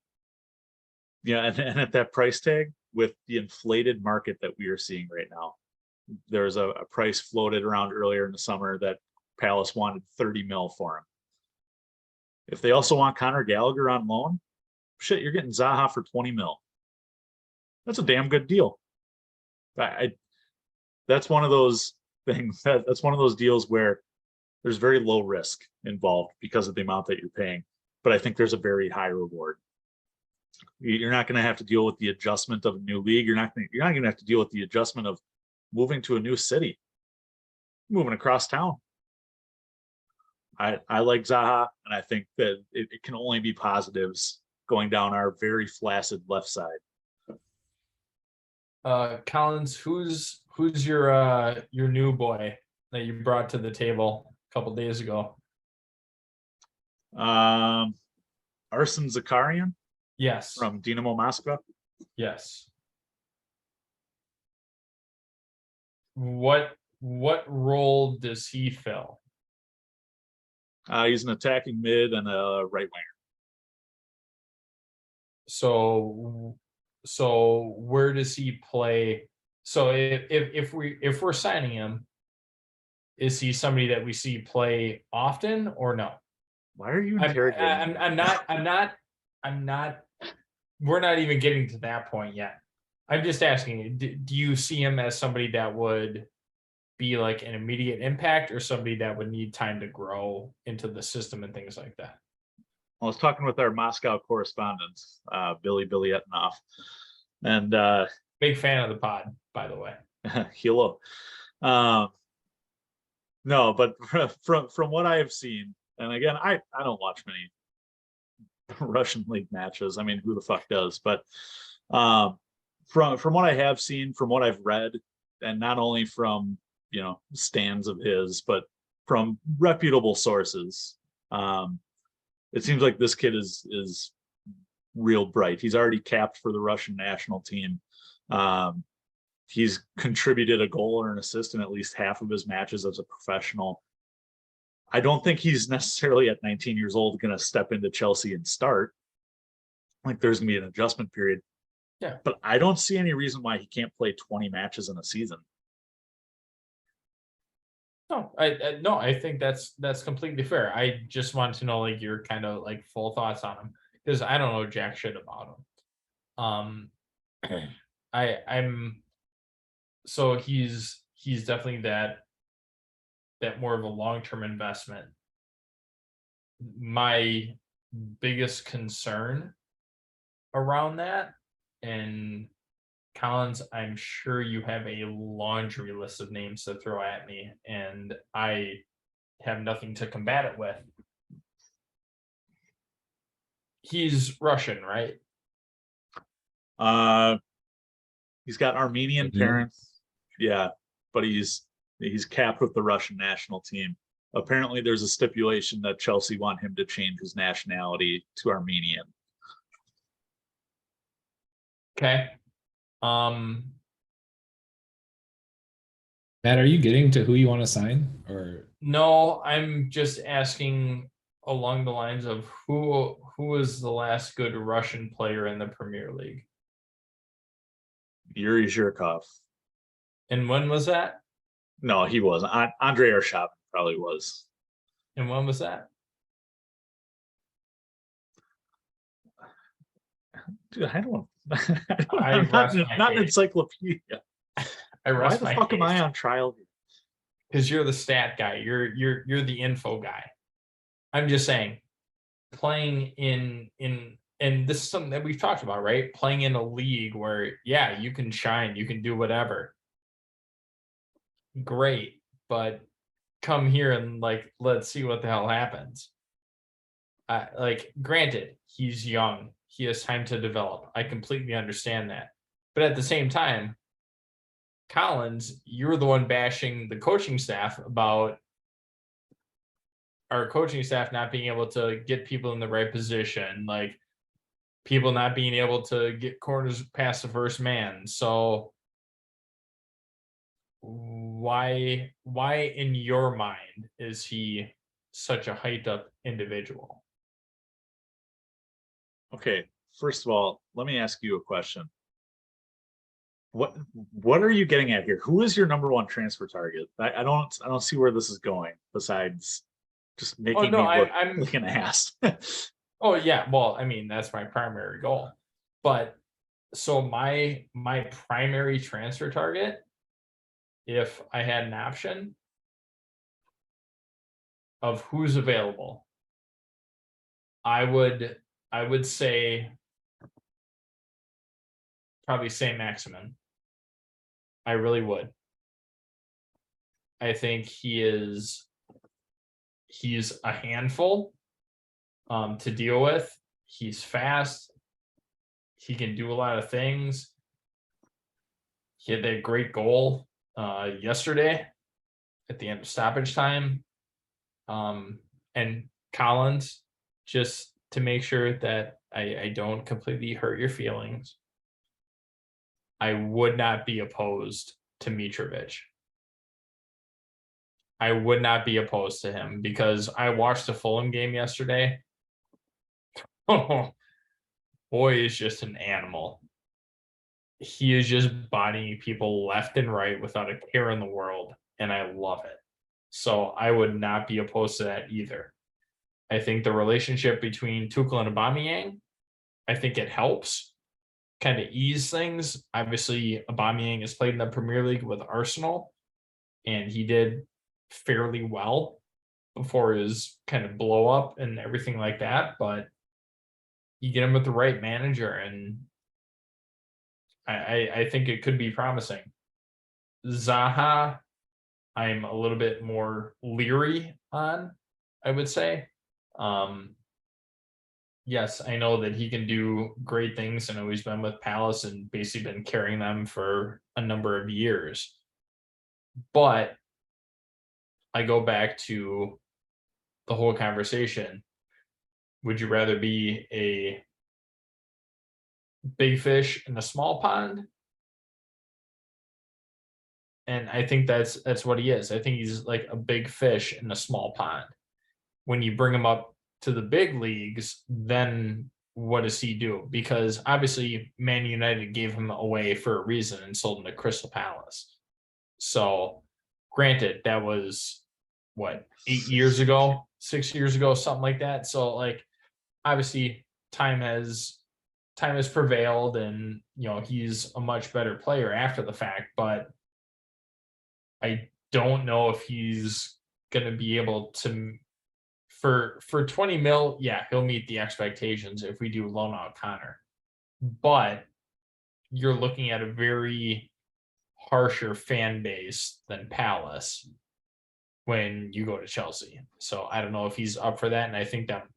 at that price tag, with the inflated market that we are seeing right now, there's a price floated around earlier in the summer that Palace wanted 30 mil for him. If they also want Conor Gallagher on loan, shit, you're getting Zaha for 20 mil. That's a damn good deal. That's one of those things. That's one of those deals where there's very low risk involved because of the amount that you're paying, but I think there's a very high reward. You're not going to have to deal with the adjustment of a new league. You're not going to have to deal with the adjustment of moving to a new city, moving across town. I like Zaha, and I think that it can only be positives going down our very flaccid left side. Collins, who's your new boy that you brought to the table a couple days ago? Arsene Zakarian. Yes. From Dinamo Moscow. Yes. What role does he fill? He's an attacking mid and a right winger. So where does he play? So if we're signing him, is he somebody that we see play often or no? Why are you interrogating? I'm not. We're not even getting to that point yet. I'm just asking you, do you see him as somebody that would be like an immediate impact, or somebody that would need time to grow into the system and things like that? I was talking with our Moscow correspondent, Billy Etnoff, and Big fan of the pod, by the way. hello. No, but from what I have seen, and again, I don't watch many Russian league matches. I mean, who the fuck does? But from what I have seen, from what I've read, and not only from stands of his, but from reputable sources, it seems like this kid is real bright. He's already capped for the Russian national team. He's contributed a goal or an assist in at least half of his matches as a professional. I don't think he's necessarily at 19 years old going to step into Chelsea and start. Like there's going to be an adjustment period. Yeah. But I don't see any reason why he can't play 20 matches in a season. No, I think that's completely fair. I just want to know like your kind of like full thoughts on him, because I don't know jack shit about him. I'm so he's definitely that more of a long-term investment. My biggest concern around that, and Collins, I'm sure you have a laundry list of names to throw at me, and I have nothing to combat it with. He's Russian, right? He's got Armenian parents. Yeah, but he's capped with the Russian national team. Apparently, there's a stipulation that Chelsea want him to change his nationality to Armenian. Okay. Matt, are you getting to who you want to sign, or No, I'm just asking along the lines of who was the last good Russian player in the Premier League? Yuri Zhirkov. And when was that? No, he wasn't. Andrei Arshavin probably was. And when was that? Dude, I don't. I I'm not an encyclopedia. Why the fuck am I on trial here? Because you're the stat guy. You're the info guy. I'm just saying, playing in and this is something that we've talked about, right? Playing in a league where, yeah, you can shine, you can do whatever. Great, but come here and like, let's see what the hell happens. Like, granted, he's young, he has time to develop. I completely understand that, but at the same time, Collins, you're the one bashing the coaching staff about our coaching staff not being able to get people in the right position, like people not being able to get corners past the first man. So why in your mind is he such a hyped up individual? Okay, first of all, let me ask you a question. What are you getting at here? Who is your number one transfer target? I don't see where this is going besides just making me look like an ass. Oh yeah, well, I mean, that's my primary goal. But so my primary transfer target, if I had an option of who's available, I would say probably say Maximin. I really would. I think he's a handful to deal with. He's fast. He can do a lot of things. He had that great goal yesterday at the end of stoppage time. And Collins, just to make sure that I don't completely hurt your feelings, I would not be opposed to Mitrovic. I would not be opposed to him because I watched the Fulham game yesterday. Oh, boy is just an animal. He is just bodying people left and right without a care in the world, and I love it. So I would not be opposed to that either. I think the relationship between Tuchel and Aubameyang, I think it helps kind of ease things. Obviously, Aubameyang has played in the Premier League with Arsenal, and he did fairly well before his kind of blow up and everything like that. But you get him with the right manager, and I think it could be promising. Zaha, I'm a little bit more leery on, I would say. Yes, I know that he can do great things. I know he's been with Palace and basically been carrying them for a number of years. But I go back to the whole conversation. Would you rather be a big fish in a small pond? And I think that's what he is. I think he's like a big fish in a small pond. When you bring him up to the big leagues, then what does he do? Because obviously Man United gave him away for a reason and sold him to Crystal Palace. So granted, that was what, 8 years ago, 6 years ago, something like that. So like obviously time has prevailed, and he's a much better player after the fact, but I don't know if he's going to be able to, for 20 mil. Yeah, he'll meet the expectations if we do loan out Conor, but you're looking at a very harsher fan base than Palace when you go to Chelsea. So I don't know if he's up for that, and I think that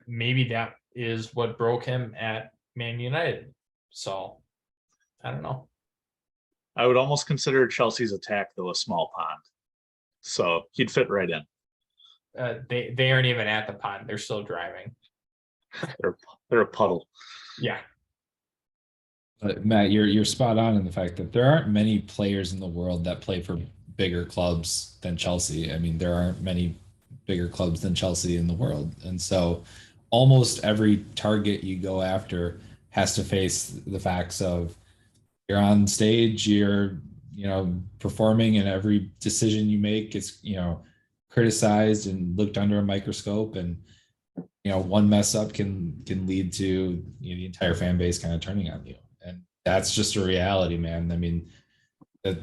maybe that is what broke him at Man United. So I don't know. I would almost consider Chelsea's attack though a small pond, so he'd fit right in. They aren't even at the pond; they're still driving. They're a puddle. Yeah. But Matt, you're spot on in the fact that there aren't many players in the world that play for bigger clubs than Chelsea. I mean, there aren't many bigger clubs than Chelsea in the world, and so almost every target you go after has to face the facts of you're on stage, you're performing, and every decision you make is criticized and looked under a microscope, and one mess up can lead to the entire fan base kind of turning on you, and that's just a reality, man. I mean, that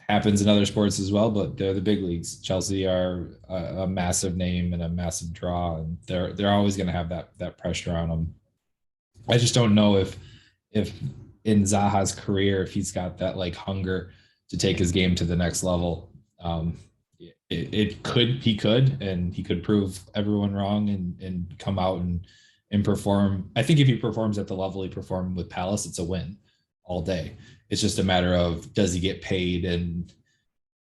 happens in other sports as well, but they're the big leagues. Chelsea are a massive name and a massive draw, and they're always going to have that pressure on them. I just don't know if in Zaha's career, if he's got that like hunger to take his game to the next level. He could prove everyone wrong and come out and perform. I think if he performs at the level he performed with Palace, it's a win all day. It's just a matter of, does he get paid and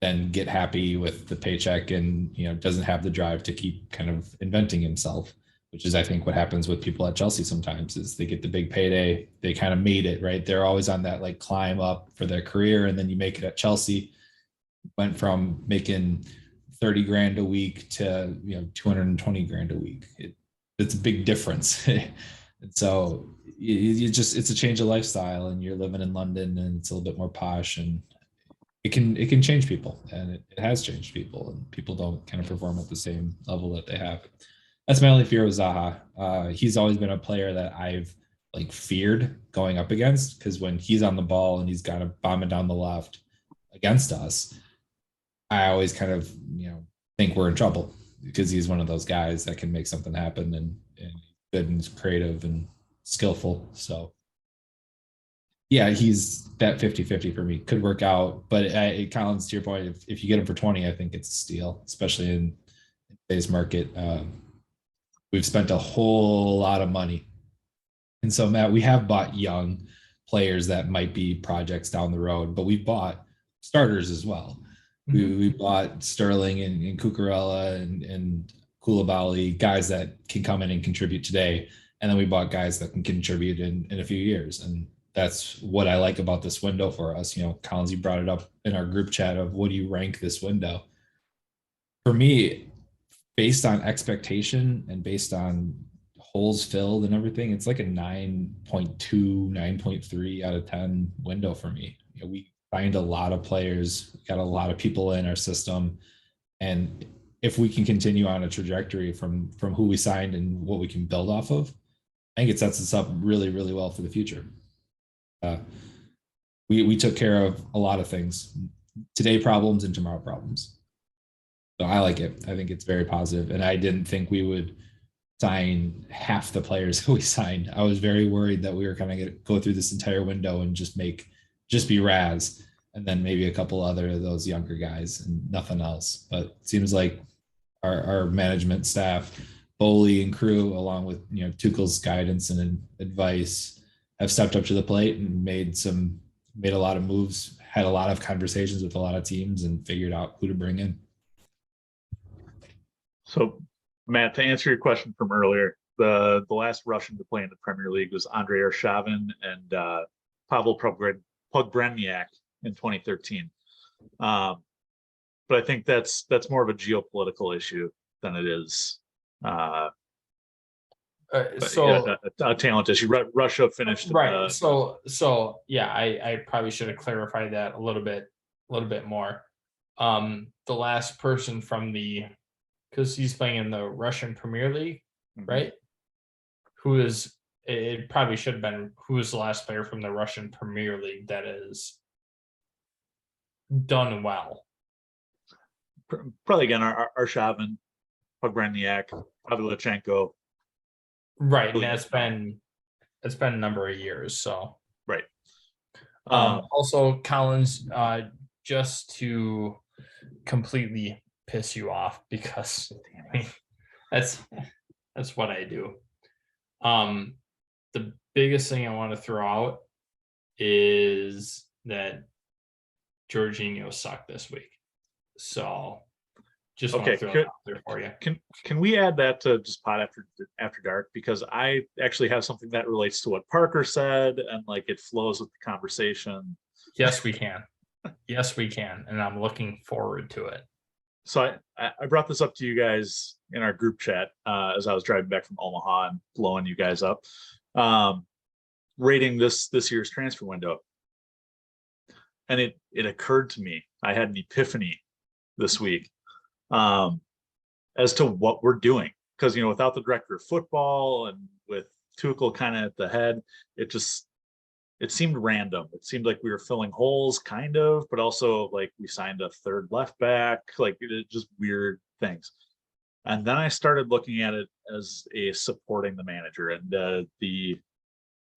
then get happy with the paycheck and doesn't have the drive to keep kind of inventing himself, which is I think what happens with people at Chelsea sometimes is they get the big payday, they kind of made it, right? They're always on that like climb up for their career, and then you make it at Chelsea. Went from making 30 grand a week to 220 grand a week. It's a big difference. And so it's a change of lifestyle, and you're living in London, and it's a little bit more posh, and it can change people, and it has changed people, and people don't kind of perform at the same level that they have. That's my only fear with Zaha. He's always been a player that I've like feared going up against, because when he's on the ball and he's got to bomb it down the left against us, I always kind of think we're in trouble, because he's one of those guys that can make something happen, and good and creative and skillful. So yeah, he's that 50-50 for me. Could work out, but Collins, to your point, if you get him for 20, I think it's a steal, especially in today's market. We've spent a whole lot of money. And so, Matt, we have bought young players that might be projects down the road, but we've bought starters as well. Mm-hmm. We bought Sterling and Cucurella and Koulibaly, guys that can come in and contribute today. And then we bought guys that can contribute in a few years. And that's what I like about this window for us. Collins, you brought it up in our group chat of what do you rank this window? For me, based on expectation and based on holes filled and everything, it's like a 9.2, 9.3 out of 10 window for me. We find a lot of players, got a lot of people in our system, and if we can continue on a trajectory from who we signed and what we can build off of, I think it sets us up really, really well for the future. We took care of a lot of things, today problems and tomorrow problems. So I like it. I think it's very positive. And I didn't think we would sign half the players that we signed. I was very worried that we were kind of go through this entire window and just be Raz and then maybe a couple other of those younger guys and nothing else. But it seems like our management staff, Bowley and crew, along with Tuchel's guidance and advice, have stepped up to the plate and made a lot of moves, had a lot of conversations with a lot of teams, and figured out who to bring in. So, Matt, to answer your question from earlier, the last Russian to play in the Premier League was Andrei Arshavin and Pavel Pogrebnyak in 2013. But I think that's more of a geopolitical issue than it is a talent issue. Russia finished right. So yeah, I probably should have clarified that a little bit more. The last person from because he's playing in the Russian Premier League, right? It probably should have been who is the last player from the Russian Premier League that is done well. Probably again, Arshavin, Pogrebnyak, Pavlyuchenko. Right, and that's been a number of years. So right. Also, Collins, just to completely piss you off, because that's what I do. The biggest thing I want to throw out is that Jorginho sucked this week. So just want to throw that out there for you. Can we add that to just pot after dark? Because I actually have something that relates to what Parker said, and like it flows with the conversation. Yes, we can. Yes, we can. And I'm looking forward to it. So I brought this up to you guys in our group chat as I was driving back from Omaha and blowing you guys up, rating this year's transfer window. And it occurred to me, I had an epiphany this week as to what we're doing. Because, without the director of football and with Tuchel kind of at the head, it seemed random. It seemed like we were filling holes, kind of, but also like we signed a third left back, like just weird things. And then I started looking at it as a supporting the manager, and the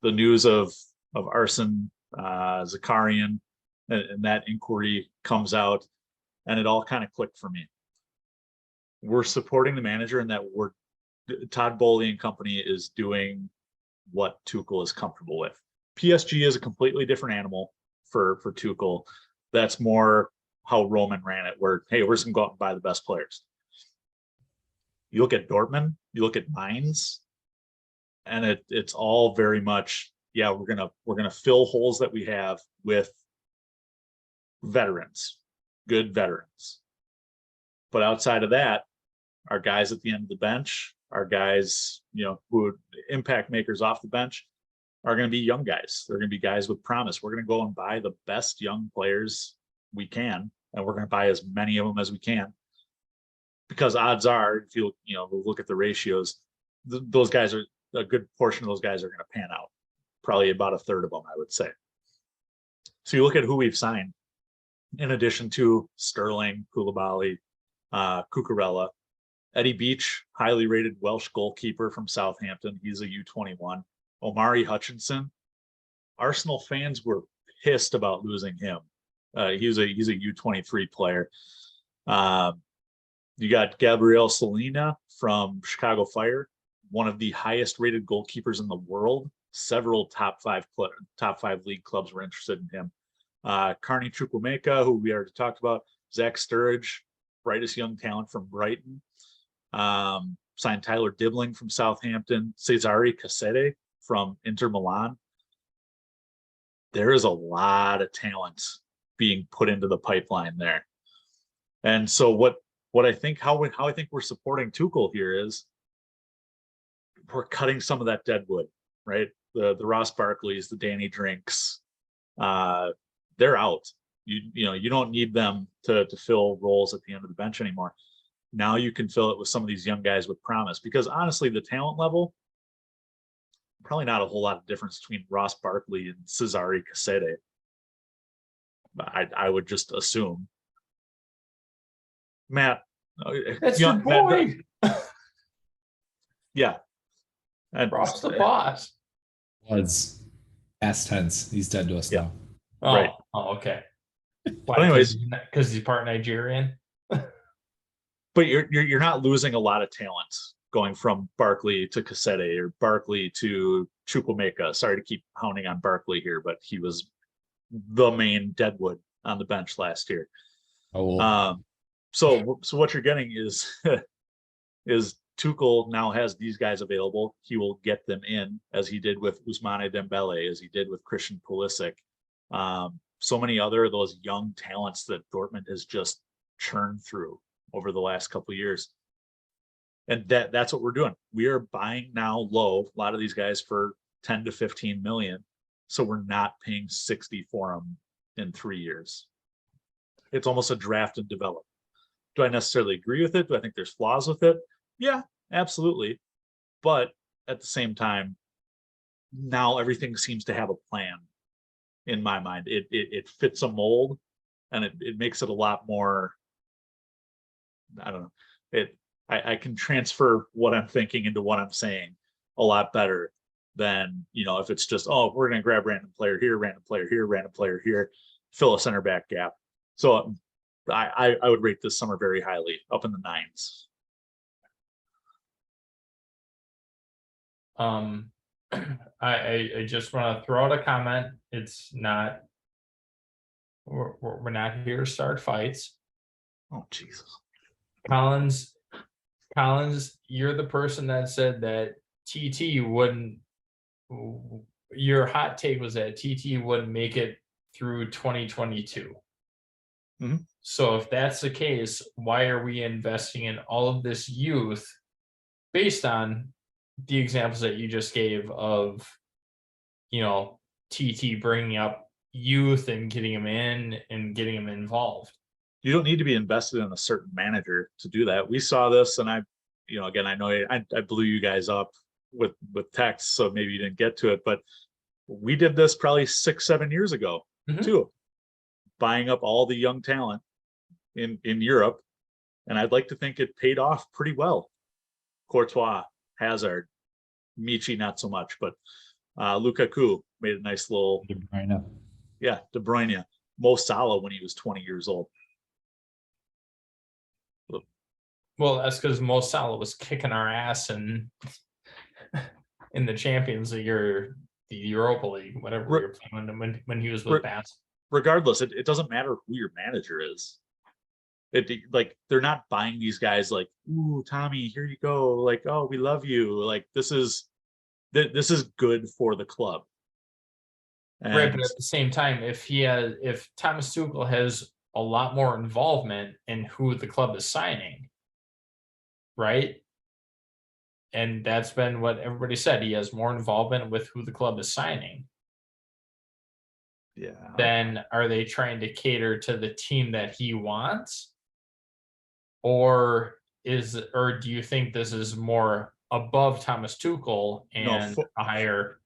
news of Arsene Zakarian and that inquiry comes out, and it all kind of clicked for me. We're supporting the manager, and that Todd Bowley and company is doing what Tuchel is comfortable with. PSG is a completely different animal for Tuchel. That's more how Roman ran it, where, hey, we're just gonna go out and buy the best players. You look at Dortmund, you look at Mainz, and it's all very much, yeah, we're gonna fill holes that we have with veterans, good veterans. But outside of that, our guys at the end of the bench, our guys, who impact makers off the bench, are going to be young guys. They're going to be guys with promise. We're going to go and buy the best young players we can, and we're going to buy as many of them as we can. Because odds are, if you look at the ratios, those guys are a good portion of those guys are going to pan out. Probably about a third of them, I would say. So you look at who we've signed, in addition to Sterling, Koulibaly, Cucurella, Eddie Beach, highly rated Welsh goalkeeper from Southampton. He's a U21. Omari Hutchinson. Arsenal fans were pissed about losing him. He's a U23 player. You got Gabriel Salina from Chicago Fire, one of the highest rated goalkeepers in the world. Several top five league clubs were interested in him. Carney Chukwuemeka, who we already talked about. Zach Sturridge, brightest young talent from Brighton. Signed Tyler Dibling from Southampton. Cesare Cassette from Inter Milan. There is a lot of talent being put into the pipeline there. And so what I think, how I think we're supporting Tuchel here is we're cutting some of that dead wood, right? The Ross Barkleys, the Danny Drinks, they're out. You don't need them to fill roles at the end of the bench anymore. Now you can fill it with some of these young guys with promise, because honestly, the talent level, probably not a whole lot of difference between Ross Barkley and Cesare Casete. I would just assume. Matt, That's you your know, boy. Yeah. And Ross the boss. Was past tense. He's dead to us Yeah. now. Oh, Right. Oh, okay. But anyways, because he's part Nigerian. but you're not losing a lot of talent going from Barkley to Casete or Barkley to Chukwuemeka. Sorry to keep hounding on Barkley here, but he was the main deadwood on the bench last year. Oh, So what you're getting is is Tuchel now has these guys available. He will get them in, as he did with Ousmane Dembele, as he did with Christian Pulisic. So many other of those young talents that Dortmund has just churned through over the last couple of years. And that's what we're doing. We are buying now low, a lot of these guys for 10 to 15 million. So we're not paying 60 for them in 3 years. It's almost a draft and develop. Do I necessarily agree with it? Do I think there's flaws with it? Yeah, absolutely. But at the same time, now everything seems to have a plan in my mind. It fits a mold, and it makes it a lot more, I don't know. I can transfer what I'm thinking into what I'm saying a lot better than, if it's just, oh, we're going to grab random player here, random player here, random player here, fill a center back gap. So I would rate this summer very highly, up in the 9s. I just want to throw out a comment. It's not, we're not here to start fights. Oh, Jesus. Collins, you're the person that said that TT wouldn't, your hot take was that TT wouldn't make it through 2022. Mm-hmm. So if that's the case, why are we investing in all of this youth based on the examples that you just gave of, TT bringing up youth and getting them in and getting them involved? You don't need to be invested in a certain manager to do that. We saw this, and again, I know I blew you guys up with text, so maybe you didn't get to it, but we did this probably 6-7 years ago too, buying up all the young talent in Europe, and I'd like to think it paid off pretty well. Courtois, Hazard, Michi not so much, but Lukaku made a nice little De Bruyne. Yeah, De Bruyne, Mo Salah when he was 20 years old. Well, that's because Mo Salah was kicking our ass in the Champions League or the Europa League, whatever we were playing when he was with Bats. Regardless, it doesn't matter who your manager is. They're not buying these guys like, ooh, Tommy, here you go. Like, oh, we love you. Like, this is good for the club. And right, but at the same time, if Thomas Tuchel has a lot more involvement in who the club is signing, right? And that's been what everybody said. He has more involvement with who the club is signing. Yeah. Then are they trying to cater to the team that he wants? Or do you think this is more above Thomas Tuchel and a higher?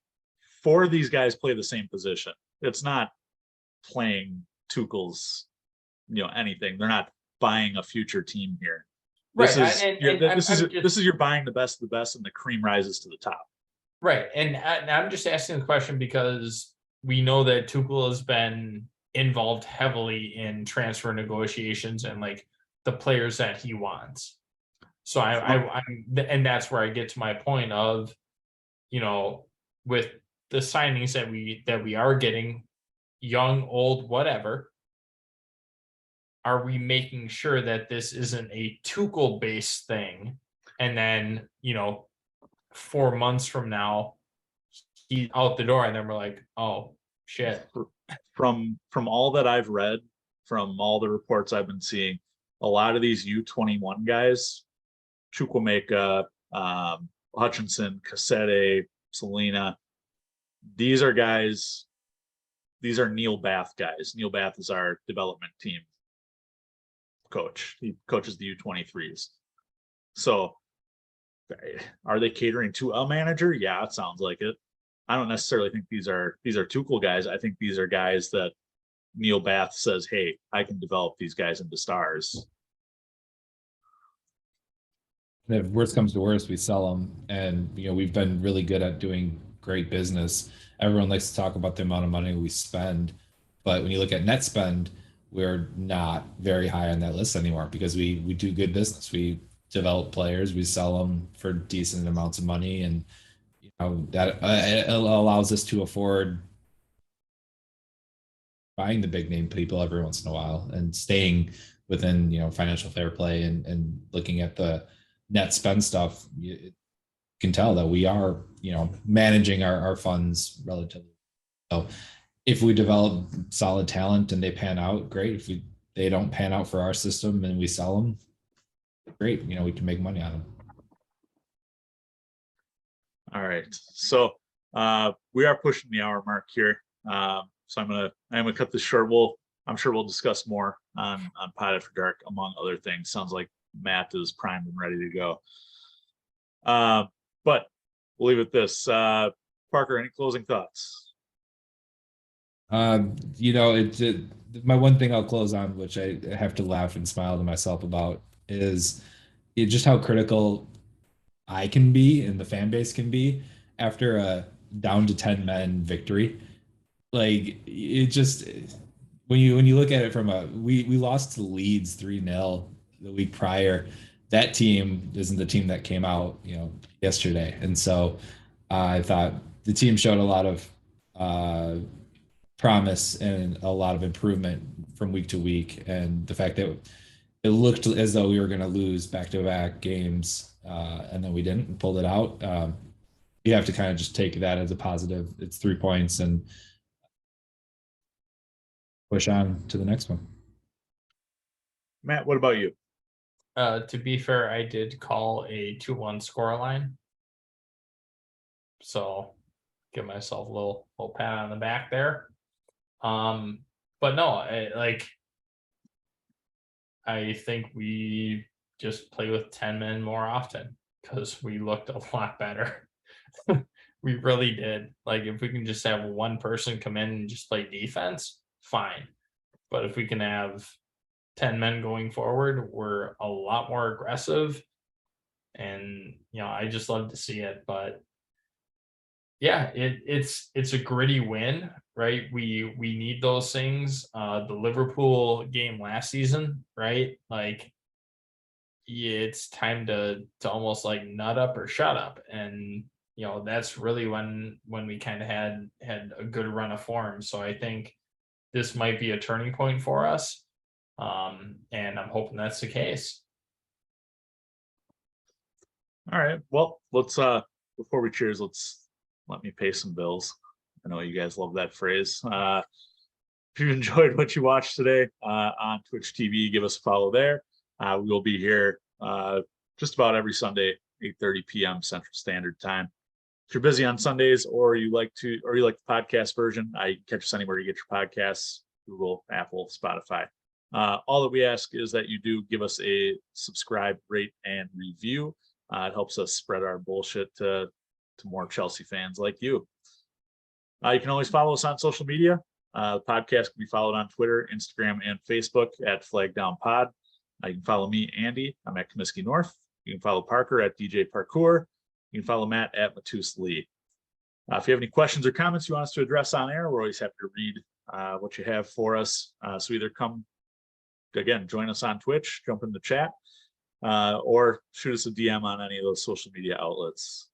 4 of these guys play the same position. It's not playing Tuchel's, anything. They're not buying a future team here. This is you're buying the best of the best, and the cream rises to the top. Right, and I'm just asking the question because we know that Tuchel has been involved heavily in transfer negotiations and like the players that he wants. So and that's where I get to my point of, with the signings that we are getting, young, old, whatever, are we making sure that this isn't a Tuchel-based thing? And then, 4 months from now, he's out the door, and then we're like, oh, shit. From all that I've read, from all the reports I've been seeing, a lot of these U21 guys, Chukwuemeka, Hutchinson, Casete, Selena, these are Neil Bath guys. Neil Bath is our development team coach. He coaches the U23s. So are they catering to a manager? Yeah, it sounds like it. I don't necessarily think these are Tuchel guys. I think these are guys that Neil Bath says, hey, I can develop these guys into stars. And if worst comes to worst, we sell them. And, we've been really good at doing great business. Everyone likes to talk about the amount of money we spend. But when you look at net spend, we're not very high on that list anymore because we do good business. We develop players, we sell them for decent amounts of money. And, that it allows us to afford buying the big name people every once in a while and staying within financial fair play and looking at the net spend stuff. You can tell that we are managing our funds relatively. So if we develop solid talent and they pan out, great. If they don't pan out for our system and we sell them, great. We can make money on them. All right, so we are pushing the hour mark here. So I'm gonna cut this short. I'm sure we'll discuss more on Pod After Dark, among other things. Sounds like Matt is primed and ready to go. But we'll leave it this. Parker, any closing thoughts? My one thing I'll close on, which I have to laugh and smile to myself about, is just how critical I can be and the fan base can be after a down to 10 men victory. Like, it just, when you look at it from we lost to Leeds 3-0 the week prior. That team isn't the team that came out yesterday, and so I thought the team showed a lot of promise and a lot of improvement from week to week. And the fact that it looked as though we were going to lose back-to-back games, and then we didn't and pulled it out. You have to kind of just take that as a positive. It's 3 points and push on to the next one. Matt, what about you? To be fair, I did call a 2-1 scoreline. So give myself a little pat on the back there. But no, I think we just play with 10 men more often because we looked a lot better. We really did. Like, if we can just have one person come in and just play defense, fine. But if we can have 10 men going forward, we're a lot more aggressive. And, I just love to see it. But yeah, it's a gritty win, right? We need those things. The Liverpool game last season, right? Like, it's time to almost like nut up or shut up. And that's really when we kind of had a good run of form. So I think this might be a turning point for us. And I'm hoping that's the case. All right. Well, let's before we cheers, let me pay some bills. I know you guys love that phrase. If you enjoyed what you watched today on Twitch TV, give us a follow there. We will be here just about every Sunday, 8:30 p.m. Central Standard Time. If you're busy on Sundays or you like the podcast version, I catch us anywhere you get your podcasts: Google, Apple, Spotify. All that we ask is that you do give us a subscribe, rate, and review. It helps us spread our bullshit to more Chelsea fans like you. You can always follow us on social media. The podcast can be followed on Twitter, Instagram, and Facebook at FlagDownPod. You can follow me, Andy. I'm at Comiskey North. You can follow Parker at DJ Parkour. You can follow Matt at Matus Lee. If you have any questions or comments you want us to address on air, we're always happy to read what you have for us. So either join us on Twitch, jump in the chat, or shoot us a DM on any of those social media outlets.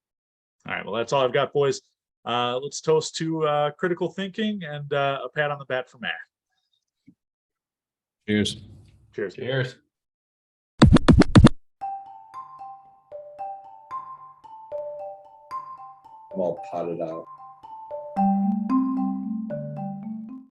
All right, well, that's all I've got, boys. Let's toast to critical thinking and a pat on the back for Matt. Cheers. Cheers. Cheers. I'm all potted out.